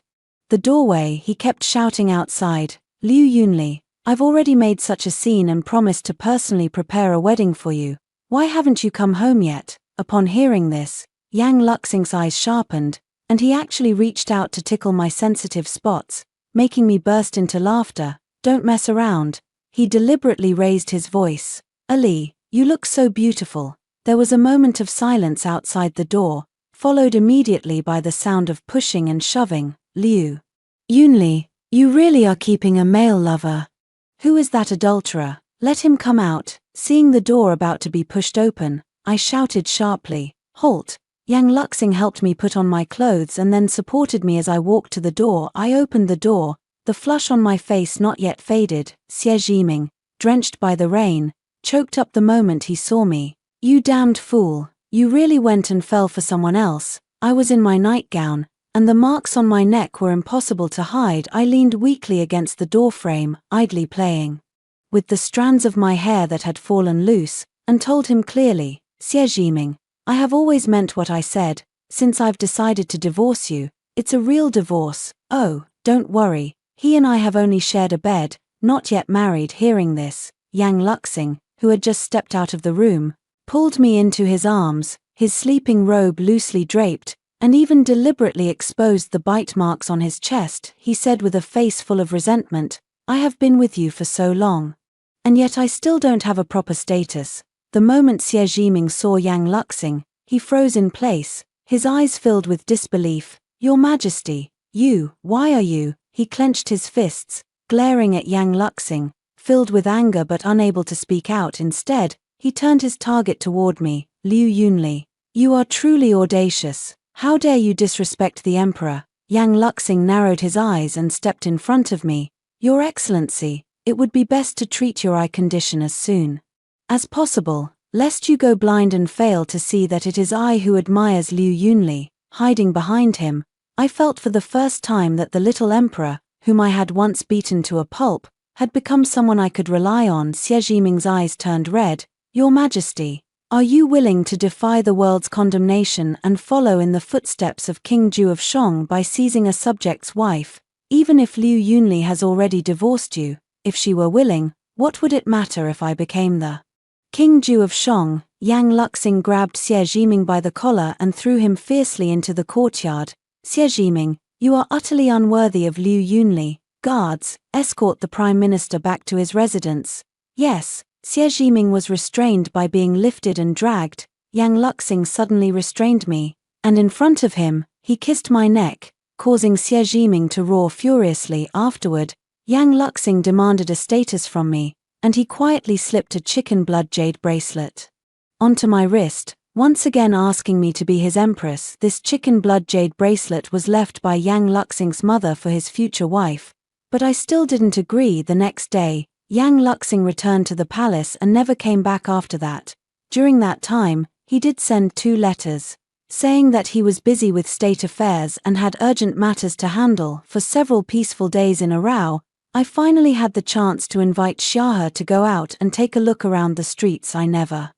the doorway. He kept shouting outside, Liu Yunli, I've already made such a scene and promised to personally prepare a wedding for you. Why haven't you come home yet? Upon hearing this, Yang Luxing's eyes sharpened, and he actually reached out to tickle my sensitive spots, making me burst into laughter. Don't mess around. He deliberately raised his voice. Ali, you look so beautiful. There was a moment of silence outside the door, followed immediately by the sound of pushing and shoving. Liu Yunli, you really are keeping a male lover. Who is that adulterer? Let him come out. Seeing the door about to be pushed open, I shouted sharply, Halt! Yang Luxing helped me put on my clothes and then supported me as I walked to the door. I opened the door, the flush on my face not yet faded. Xie Jiming, drenched by the rain, choked up the moment he saw me. You damned fool. You really went and fell for someone else. I was in my nightgown, and the marks on my neck were impossible to hide. I leaned weakly against the doorframe, idly playing with the strands of my hair that had fallen loose, and told him clearly, Xie Jiming, I have always meant what I said. Since I've decided to divorce you, it's a real divorce. Oh, don't worry, he and I have only shared a bed, not yet married. Hearing this, Yang Luxing, who had just stepped out of the room, pulled me into his arms, his sleeping robe loosely draped, and even deliberately exposed the bite marks on his chest. He said with a face full of resentment, I have been with you for so long, and yet I still don't have a proper status. The moment Xie Jiming saw Yang Luxing, he froze in place, his eyes filled with disbelief. Your Majesty, why are you? He clenched his fists, glaring at Yang Luxing, filled with anger but unable to speak out. Instead, he turned his target toward me. Liu Yunli, you are truly audacious. How dare you disrespect the Emperor? Yang Luxing narrowed his eyes and stepped in front of me. Your Excellency, it would be best to treat your eye condition as soon as possible, lest you go blind and fail to see that it is I who admires Liu Yunli. Hiding behind him, I felt for the first time that the little emperor, whom I had once beaten to a pulp, had become someone I could rely on. Xie Jiming's eyes turned red. Your Majesty, are you willing to defy the world's condemnation and follow in the footsteps of King Ju of Shang by seizing a subject's wife, even if Liu Yunli has already divorced you? If she were willing, what would it matter if I became the King Ju of Shang? Yang Luxing grabbed Xie Jiming by the collar and threw him fiercely into the courtyard. Xie Jiming, you are utterly unworthy of Liu Yunli. Guards, escort the Prime Minister back to his residence. Yes, Xie Jiming was restrained by being lifted and dragged. Yang Luxing suddenly restrained me, and in front of him, he kissed my neck, causing Xie Jiming to roar furiously. Afterward, Yang Luxing demanded a status from me, and he quietly slipped a chicken blood jade bracelet onto my wrist, once again asking me to be his empress. This chicken blood jade bracelet was left by Yang Luxing's mother for his future wife, but I still didn't agree. The next day, Yang Luxing returned to the palace and never came back after that. During that time, he did send 2 letters, saying that he was busy with state affairs and had urgent matters to handle. For several peaceful days in a row, I finally had the chance to invite Xiahe to go out and take a look around the streets. I never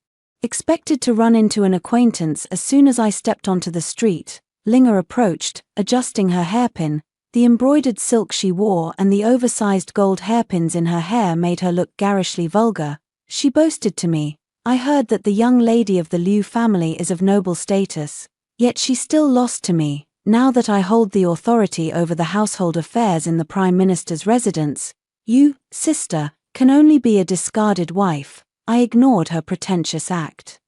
expected to run into an acquaintance. As soon as I stepped onto the street, Linga approached, adjusting her hairpin. The embroidered silk she wore and the oversized gold hairpins in her hair made her look garishly vulgar. She boasted to me, I heard that the young lady of the Liu family is of noble status, yet she still lost to me. Now that I hold the authority over the household affairs in the Prime Minister's residence, you, sister, can only be a discarded wife. I ignored her pretentious act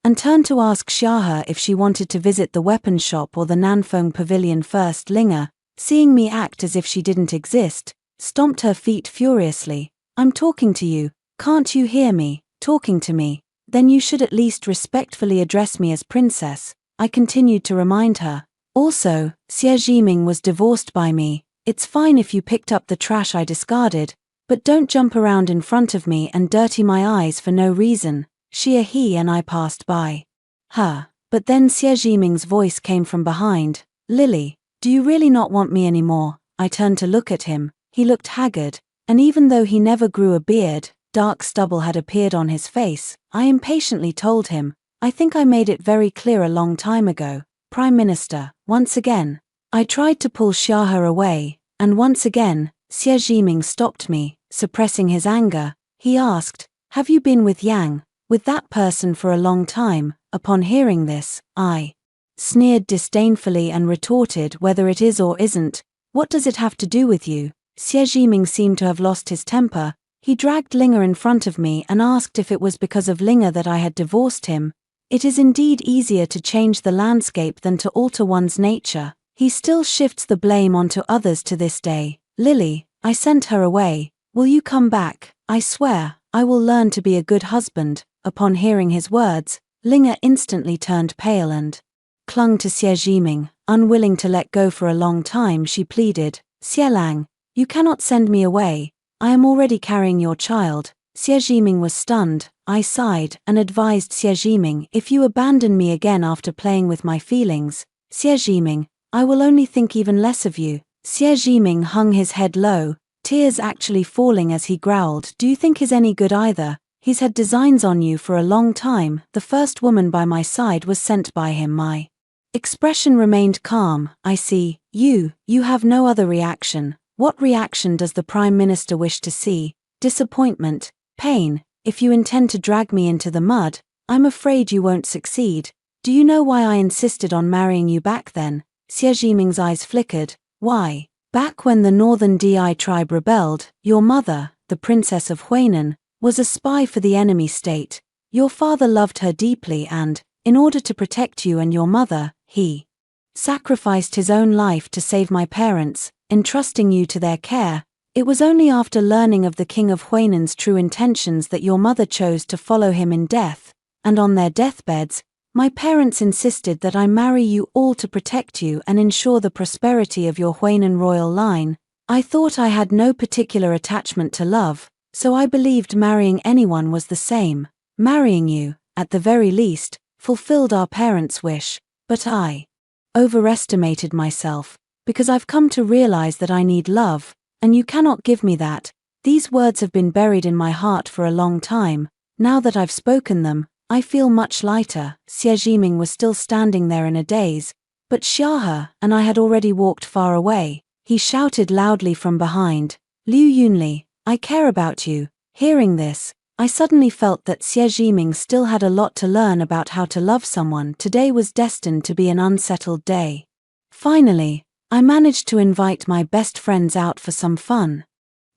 and turned to ask Xiahe if she wanted to visit the weapon shop or the Nanfeng Pavilion first. Linga, seeing me act as if she didn't exist, stomped her feet furiously. I'm talking to you, can't you hear me? Talking to me? Then you should at least respectfully address me as princess, I continued to remind her. Also, Xie Jiming was divorced by me. It's fine if you picked up the trash I discarded, but don't jump around in front of me and dirty my eyes for no reason. He and I passed by her, but then Xie Jiming's voice came from behind. Lily, do you really not want me anymore? I turned to look at him. He looked haggard, and even though he never grew a beard, dark stubble had appeared on his face. I impatiently told him, I think I made it very clear a long time ago. Prime Minister, once again. I tried to pull Xiahe away, and once again, Xie Jiming stopped me, suppressing his anger. He asked, have you been with that person for a long time? Upon hearing this, I sneered disdainfully and retorted, whether it is or isn't, what does it have to do with you? Xie Jiming seemed to have lost his temper. He dragged Linga in front of me and asked if it was because of Linga that I had divorced him. It is indeed easier to change the landscape than to alter one's nature. He still shifts the blame onto others to this day. Lily, I sent her away. Will you come back? I swear, I will learn to be a good husband. Upon hearing his words, Linga instantly turned pale and clung to Xie Jiming. Unwilling to let go for a long time, she pleaded, Xielang, you cannot send me away. I am already carrying your child. Xie Jiming was stunned, I sighed and advised Xie Jiming, if you abandon me again after playing with my feelings, Xie Jiming, I will only think even less of you. Xie Jiming hung his head low, tears actually falling as he growled, do you think he's any good either? He's had designs on you for a long time. The first woman by my side was sent by him. My expression remained calm. I see. You have no other reaction. What reaction does the Prime Minister wish to see? Disappointment, pain. If you intend to drag me into the mud, I'm afraid you won't succeed. Do you know why I insisted on marrying you back then? Xie Jiming's eyes flickered. Why? Back when the Northern Di tribe rebelled, your mother, the Princess of Huainan, was a spy for the enemy state. Your father loved her deeply and, in order to protect you and your mother, he sacrificed his own life to save my parents, entrusting you to their care. It was only after learning of the King of Huainan's true intentions that your mother chose to follow him in death, and on their deathbeds, my parents insisted that I marry you all to protect you and ensure the prosperity of your Huainan royal line. I thought I had no particular attachment to love, so I believed marrying anyone was the same. Marrying you, at the very least, fulfilled our parents' wish, but I overestimated myself, because I've come to realize that I need love, and you cannot give me that. These words have been buried in my heart for a long time. Now that I've spoken them, I feel much lighter. Xie Jiming was still standing there in a daze, but Xiahe and I had already walked far away. He shouted loudly from behind, Liu Yunli, I care about you. Hearing this, I suddenly felt that Xie Jiming still had a lot to learn about how to love someone. Today was destined to be an unsettled day. Finally, I managed to invite my best friends out for some fun.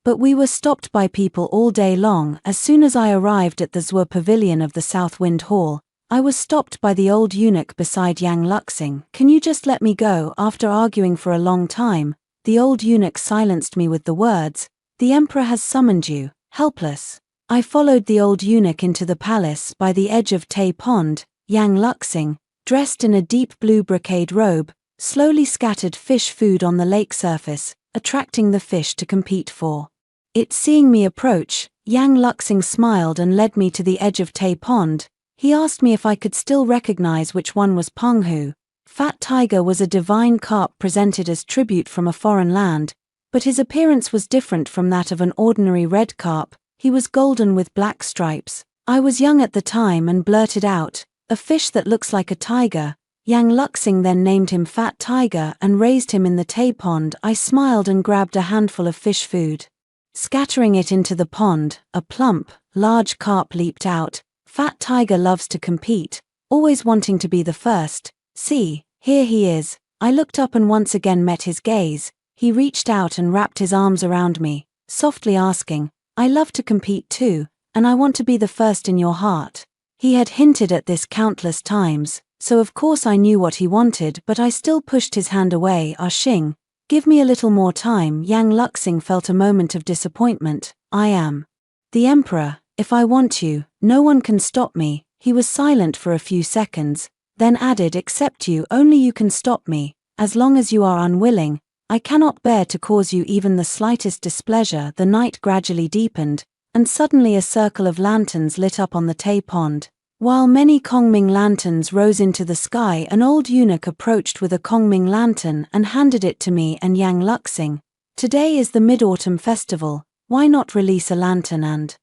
But we were stopped by people all day long. As soon as I arrived at the Zhuo Pavilion of the South Wind Hall, I was stopped by the old eunuch beside Yang Luxing. Can you just let me go? After arguing for a long time, the old eunuch silenced me with the words, the emperor has summoned you. Helpless, I followed the old eunuch into the palace. By the edge of Tai Pond, Yang Luxing, dressed in a deep blue brocade robe, slowly scattered fish food on the lake surface, attracting the fish to compete for it. Seeing me approach, Yang Luxing smiled and led me to the edge of Tai Pond. He asked me if I could still recognize which one was Penghu. Fat Tiger was a divine carp presented as tribute from a foreign land, but his appearance was different from that of an ordinary red carp. He was golden with black stripes. I was young at the time and blurted out, a fish that looks like a tiger. Yang Luxing then named him Fat Tiger and raised him in the Tai Pond. I smiled and grabbed a handful of fish food. Scattering it into the pond, a plump, large carp leaped out. Fat Tiger loves to compete, always wanting to be the first. See, here he is. I looked up and once again met his gaze. He reached out and wrapped his arms around me, softly asking, I love to compete too, and I want to be the first in your heart. He had hinted at this countless times, so of course I knew what he wanted, but I still pushed his hand away. Ah Xing, give me a little more time. Yang Luxing felt a moment of disappointment. I am the emperor. If I want you, no one can stop me. He was silent for a few seconds, then added, except you, only you can stop me. As long as you are unwilling, I cannot bear to cause you even the slightest displeasure. The night gradually deepened, and suddenly a circle of lanterns lit up on the Tai Pond. While many Kongming lanterns rose into the sky, an old eunuch approached with a Kongming lantern and handed it to me and Yang Luxing. Today is the Mid-Autumn Festival. Why not release a lantern and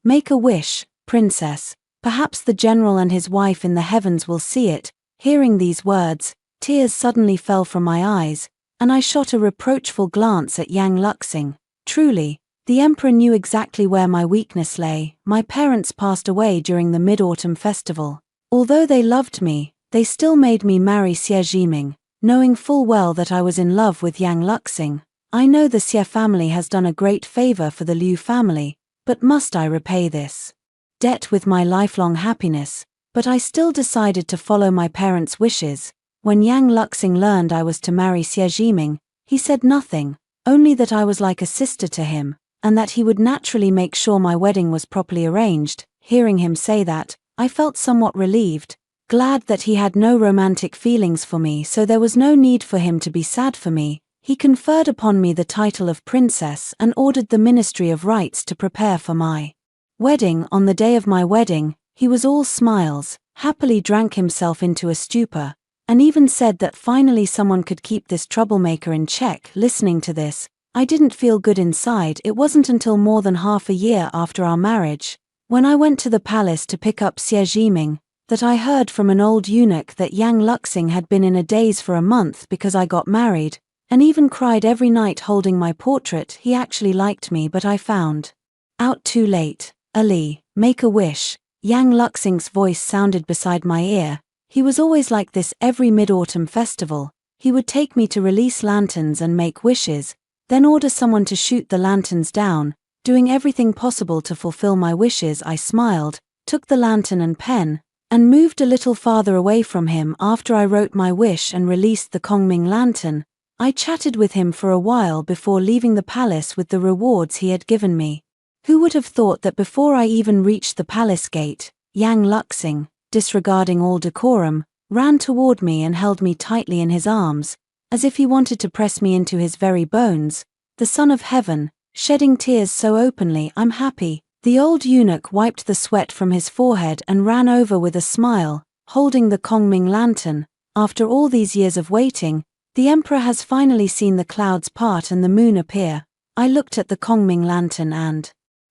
make a wish, princess? Perhaps the general and his wife in the heavens will see it. Hearing these words, tears suddenly fell from my eyes, and I shot a reproachful glance at Yang Luxing. Truly, the emperor knew exactly where my weakness lay. My parents passed away during the Mid-Autumn Festival. Although they loved me, they still made me marry Xie Jiming, knowing full well that I was in love with Yang Luxing. I know the Xie family has done a great favor for the Liu family, but must I repay this debt with my lifelong happiness? But I still decided to follow my parents' wishes. When Yang Luxing learned I was to marry Xie Jiming, he said nothing, only that I was like a sister to him, and that he would naturally make sure my wedding was properly arranged. Hearing him say that, I felt somewhat relieved, glad that he had no romantic feelings for me, so there was no need for him to be sad for me. He conferred upon me the title of princess and ordered the Ministry of Rites to prepare for my wedding. On the day of my wedding, he was all smiles, happily drank himself into a stupor, and even said that finally someone could keep this troublemaker in check. Listening to this, I didn't feel good inside. It wasn't until more than half a year after our marriage, when I went to the palace to pick up Xie Jiming, that I heard from an old eunuch that Yang Luxing had been in a daze for a month because I got married, and even cried every night holding my portrait. He actually liked me, but I found out too late. Ali, make a wish. Yang Luxing's voice sounded beside my ear. He was always like this every mid-autumn festival. He would take me to release lanterns and make wishes, then order someone to shoot the lanterns down, doing everything possible to fulfill my wishes. I smiled, took the lantern and pen, and moved a little farther away from him. After I wrote my wish and released the Kongming lantern, I chatted with him for a while before leaving the palace with the rewards he had given me. Who would have thought that before I even reached the palace gate, Yang Luxing, disregarding all decorum, ran toward me and held me tightly in his arms, as if he wanted to press me into his very bones. The Son of Heaven, shedding tears so openly. I'm happy. The old eunuch wiped the sweat from his forehead and ran over with a smile, holding the Kongming lantern. After all these years of waiting, the emperor has finally seen the clouds part and the moon appear. I looked at the Kongming lantern and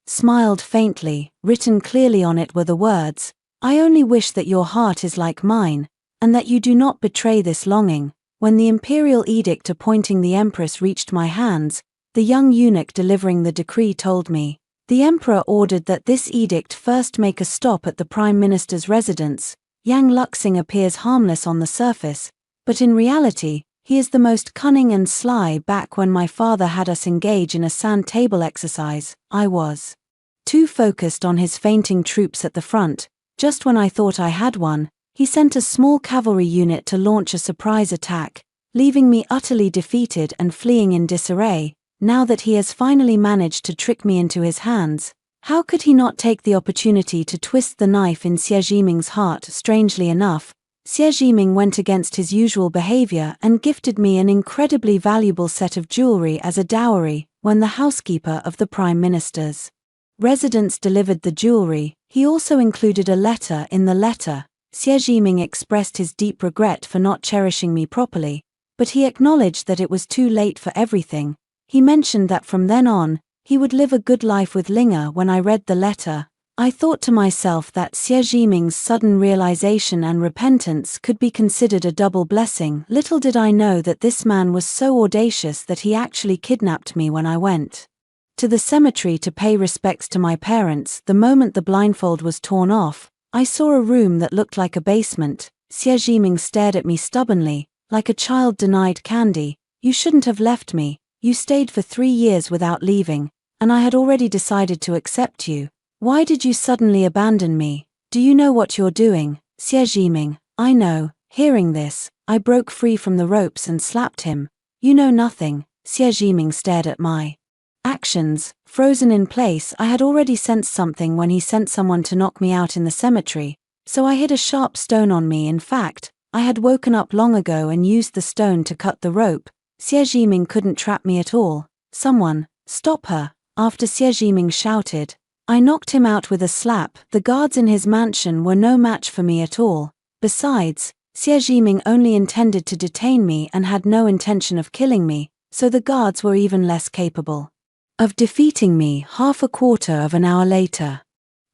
smiled faintly. Written clearly on it were the words, "I only wish that your heart is like mine, and that you do not betray this longing." When the imperial edict appointing the empress reached my hands, the young eunuch delivering the decree told me, "The emperor ordered that this edict first make a stop at the prime minister's residence. Yang Luxing appears harmless on the surface, but in reality, he is the most cunning and sly." Back when my father had us engage in a sand table exercise, I was too focused on his fainting troops at the front. Just when I thought I had one, he sent a small cavalry unit to launch a surprise attack, leaving me utterly defeated and fleeing in disarray. Now that he has finally managed to trick me into his hands, how could he not take the opportunity to twist the knife in Xie Jiming's heart? Strangely enough, Xie Jiming went against his usual behavior and gifted me an incredibly valuable set of jewelry as a dowry. When the housekeeper of the Prime Minister's residence delivered the jewelry, he also included a letter. In the letter, Xie Jiming expressed his deep regret for not cherishing me properly, but he acknowledged that it was too late for everything. He mentioned that from then on, he would live a good life with Linga. When I read the letter, I thought to myself that Xie Jiming's sudden realization and repentance could be considered a double blessing. Little did I know that this man was so audacious that he actually kidnapped me when I went to the cemetery to pay respects to my parents. The moment the blindfold was torn off, I saw a room that looked like a basement. Xie Jiming stared at me stubbornly, like a child denied candy. "You shouldn't have left me. You stayed for 3 years without leaving, and I had already decided to accept you. Why did you suddenly abandon me? Do you know what you're doing?" Xie Jiming, I know. Hearing this, I broke free from the ropes and slapped him. "You know nothing." Xie Jiming stared at my actions, frozen in place. I had already sensed something when he sent someone to knock me out in the cemetery, so I hid a sharp stone on me. In fact, I had woken up long ago and used the stone to cut the rope. Xie Jiming couldn't trap me at all. "Someone, stop her." After Xie Jiming shouted, I knocked him out with a slap. The guards in his mansion were no match for me at all. Besides, Xie Jiming only intended to detain me and had no intention of killing me, so the guards were even less capable of defeating me. Half a quarter of an hour later,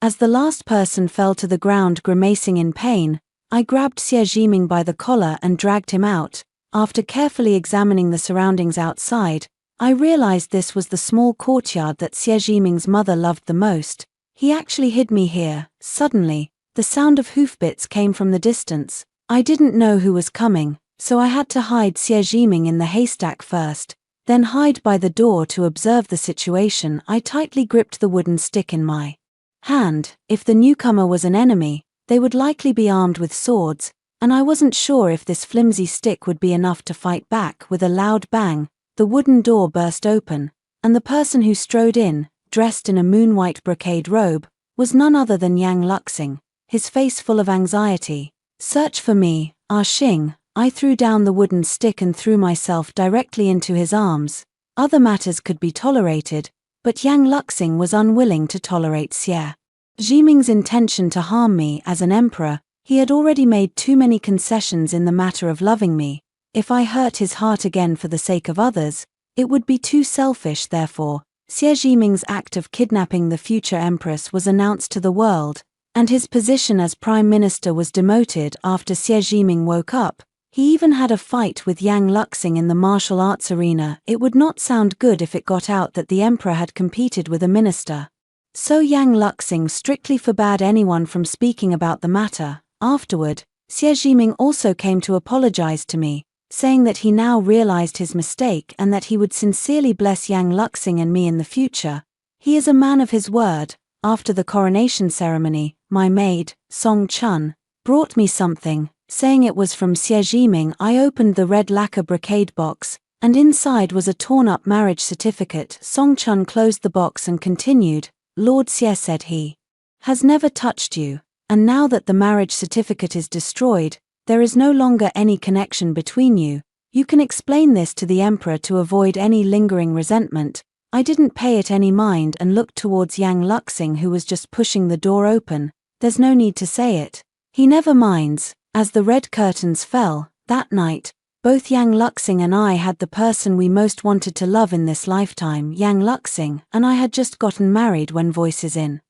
as the last person fell to the ground grimacing in pain, I grabbed Xie Jiming by the collar and dragged him out. After carefully examining the surroundings outside, I realized this was the small courtyard that Xie Jiming's mother loved the most. He actually hid me here. Suddenly, the sound of hoofbeats came from the distance. I didn't know who was coming, so I had to hide Xie Jiming in the haystack first, then hide by the door to observe the situation. I tightly gripped the wooden stick in my hand. If the newcomer was an enemy, they would likely be armed with swords, and I wasn't sure if this flimsy stick would be enough to fight back. With a loud bang, the wooden door burst open, and the person who strode in, dressed in a moon-white brocade robe, was none other than Yang Luxing, his face full of anxiety. "Search for me, Ah Xing." I threw down the wooden stick and threw myself directly into his arms. Other matters could be tolerated, but Yang Luxing was unwilling to tolerate Xie Jiming's intention to harm me as an emperor, he had already made too many concessions in the matter of loving me. If I hurt his heart again for the sake of others, it would be too selfish. Therefore, Xie Jiming's act of kidnapping the future empress was announced to the world, and his position as prime minister was demoted after Xie Jiming woke up. He even had a fight with Yang Luxing in the martial arts arena. It would not sound good if it got out that the emperor had competed with a minister. So Yang Luxing strictly forbade anyone from speaking about the matter. Afterward, Xie Jiming also came to apologize to me, saying that he now realized his mistake and that he would sincerely bless Yang Luxing and me in the future. He is a man of his word. After the coronation ceremony, my maid, Song Chun, brought me something, saying it was from Xie Jiming. I opened the red lacquer brocade box, and inside was a torn-up marriage certificate. Song Chun closed the box and continued, "Lord Xie said he has never touched you, and now that the marriage certificate is destroyed, there is no longer any connection between you. You can explain this to the emperor to avoid any lingering resentment." I didn't pay it any mind and looked towards Yang Luxing, who was just pushing the door open. There's no need to say it. He never minds. As the red curtains fell, that night, both Yang Luxing and I had the person we most wanted to love in this lifetime. Yang Luxing and I had just gotten married when Voices in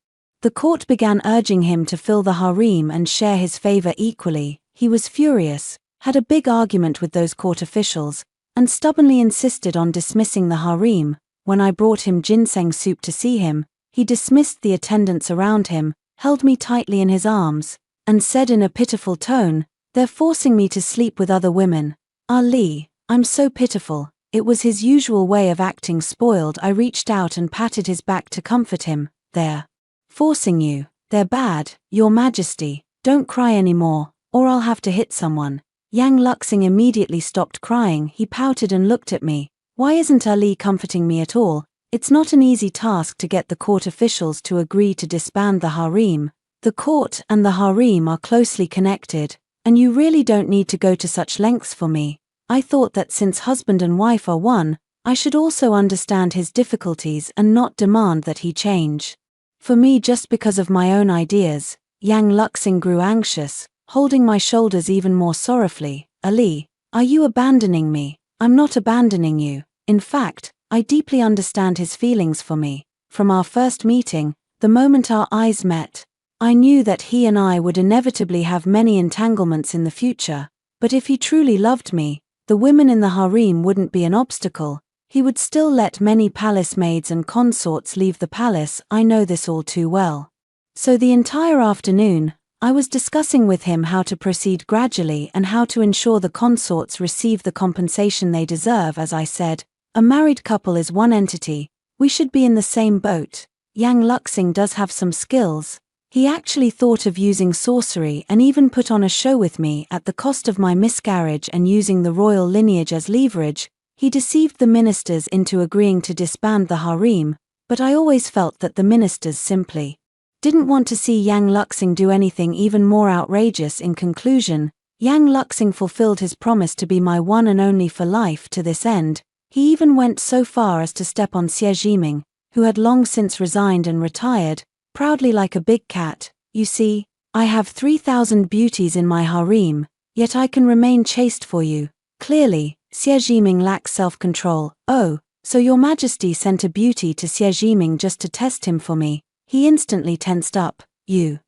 the court began urging him to fill the harem and share his favor equally. He was furious, had a big argument with those court officials, and stubbornly insisted on dismissing the harem. When I brought him ginseng soup to see him, he dismissed the attendants around him, held me tightly in his arms, and said in a pitiful tone, "They're forcing me to sleep with other women. Ali, I'm so pitiful." It was his usual way of acting spoiled. I reached out and patted his back to comfort him. "They're forcing you. They're bad, Your Majesty. Don't cry anymore, or I'll have to hit someone." Yang Luxing immediately stopped crying. He pouted and looked at me. "Why isn't Ali comforting me at all?" It's not an easy task to get the court officials to agree to disband the harem. The court and the harem are closely connected, and you really don't need to go to such lengths for me. I thought that since husband and wife are one, I should also understand his difficulties and not demand that he change for me just because of my own ideas. Yang Luxing grew anxious, holding my shoulders even more sorrowfully. "Ali, are you abandoning me?" "I'm not abandoning you. In fact, I deeply understand his feelings for me. From our first meeting, the moment our eyes met, I knew that he and I would inevitably have many entanglements in the future. But if he truly loved me, the women in the harem wouldn't be an obstacle. He would still let many palace maids and consorts leave the palace. I know this all too well." So the entire afternoon, I was discussing with him how to proceed gradually and how to ensure the consorts receive the compensation they deserve. As I said, a married couple is one entity. We should be in the same boat. Yang Luxing does have some skills. He actually thought of using sorcery and even put on a show with me at the cost of my miscarriage, and using the royal lineage as leverage, he deceived the ministers into agreeing to disband the harem. But I always felt that the ministers simply didn't want to see Yang Luxing do anything even more outrageous. In conclusion, Yang Luxing fulfilled his promise to be my one and only for life. To this end, he even went so far as to step on Xie Jiming, who had long since resigned and retired, proudly like a big cat. "You see, I have 3,000 beauties in my harem, yet I can remain chaste for you." Clearly, Xie Jiming lacks self-control. "Oh, so Your Majesty sent a beauty to Xie Jiming just to test him for me?" He instantly tensed up. "You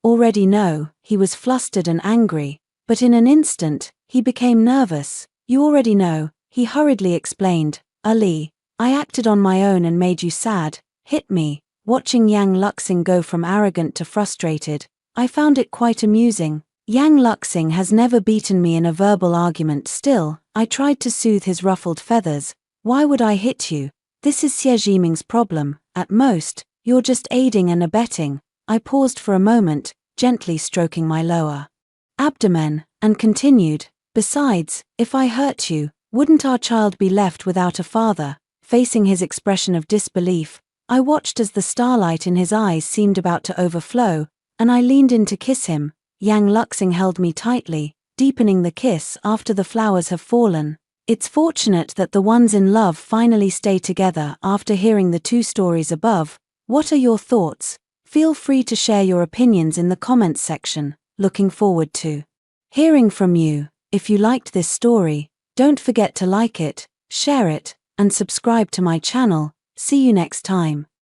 already know." He was flustered and angry, but in an instant, he became nervous. "You already know," he hurriedly explained. "Ali, I acted on my own and made you sad. Hit me." Watching Yang Luxing go from arrogant to frustrated, I found it quite amusing. Yang Luxing has never beaten me in a verbal argument. Still, I tried to soothe his ruffled feathers. "Why would I hit you? This is Xie Jiming's problem. At most, you're just aiding and abetting." I paused for a moment, gently stroking my lower abdomen, and continued, "Besides, if I hurt you, wouldn't our child be left without a father?" Facing his expression of disbelief, I watched as the starlight in his eyes seemed about to overflow, and I leaned in to kiss him. Yang Luxing held me tightly, deepening the kiss. "After the flowers have fallen, it's fortunate that the ones in love finally stay together." After hearing the two stories above, what are your thoughts? Feel free to share your opinions in the comments section. Looking forward to hearing from you. If you liked this story, don't forget to like it, share it, and subscribe to my channel. See you next time.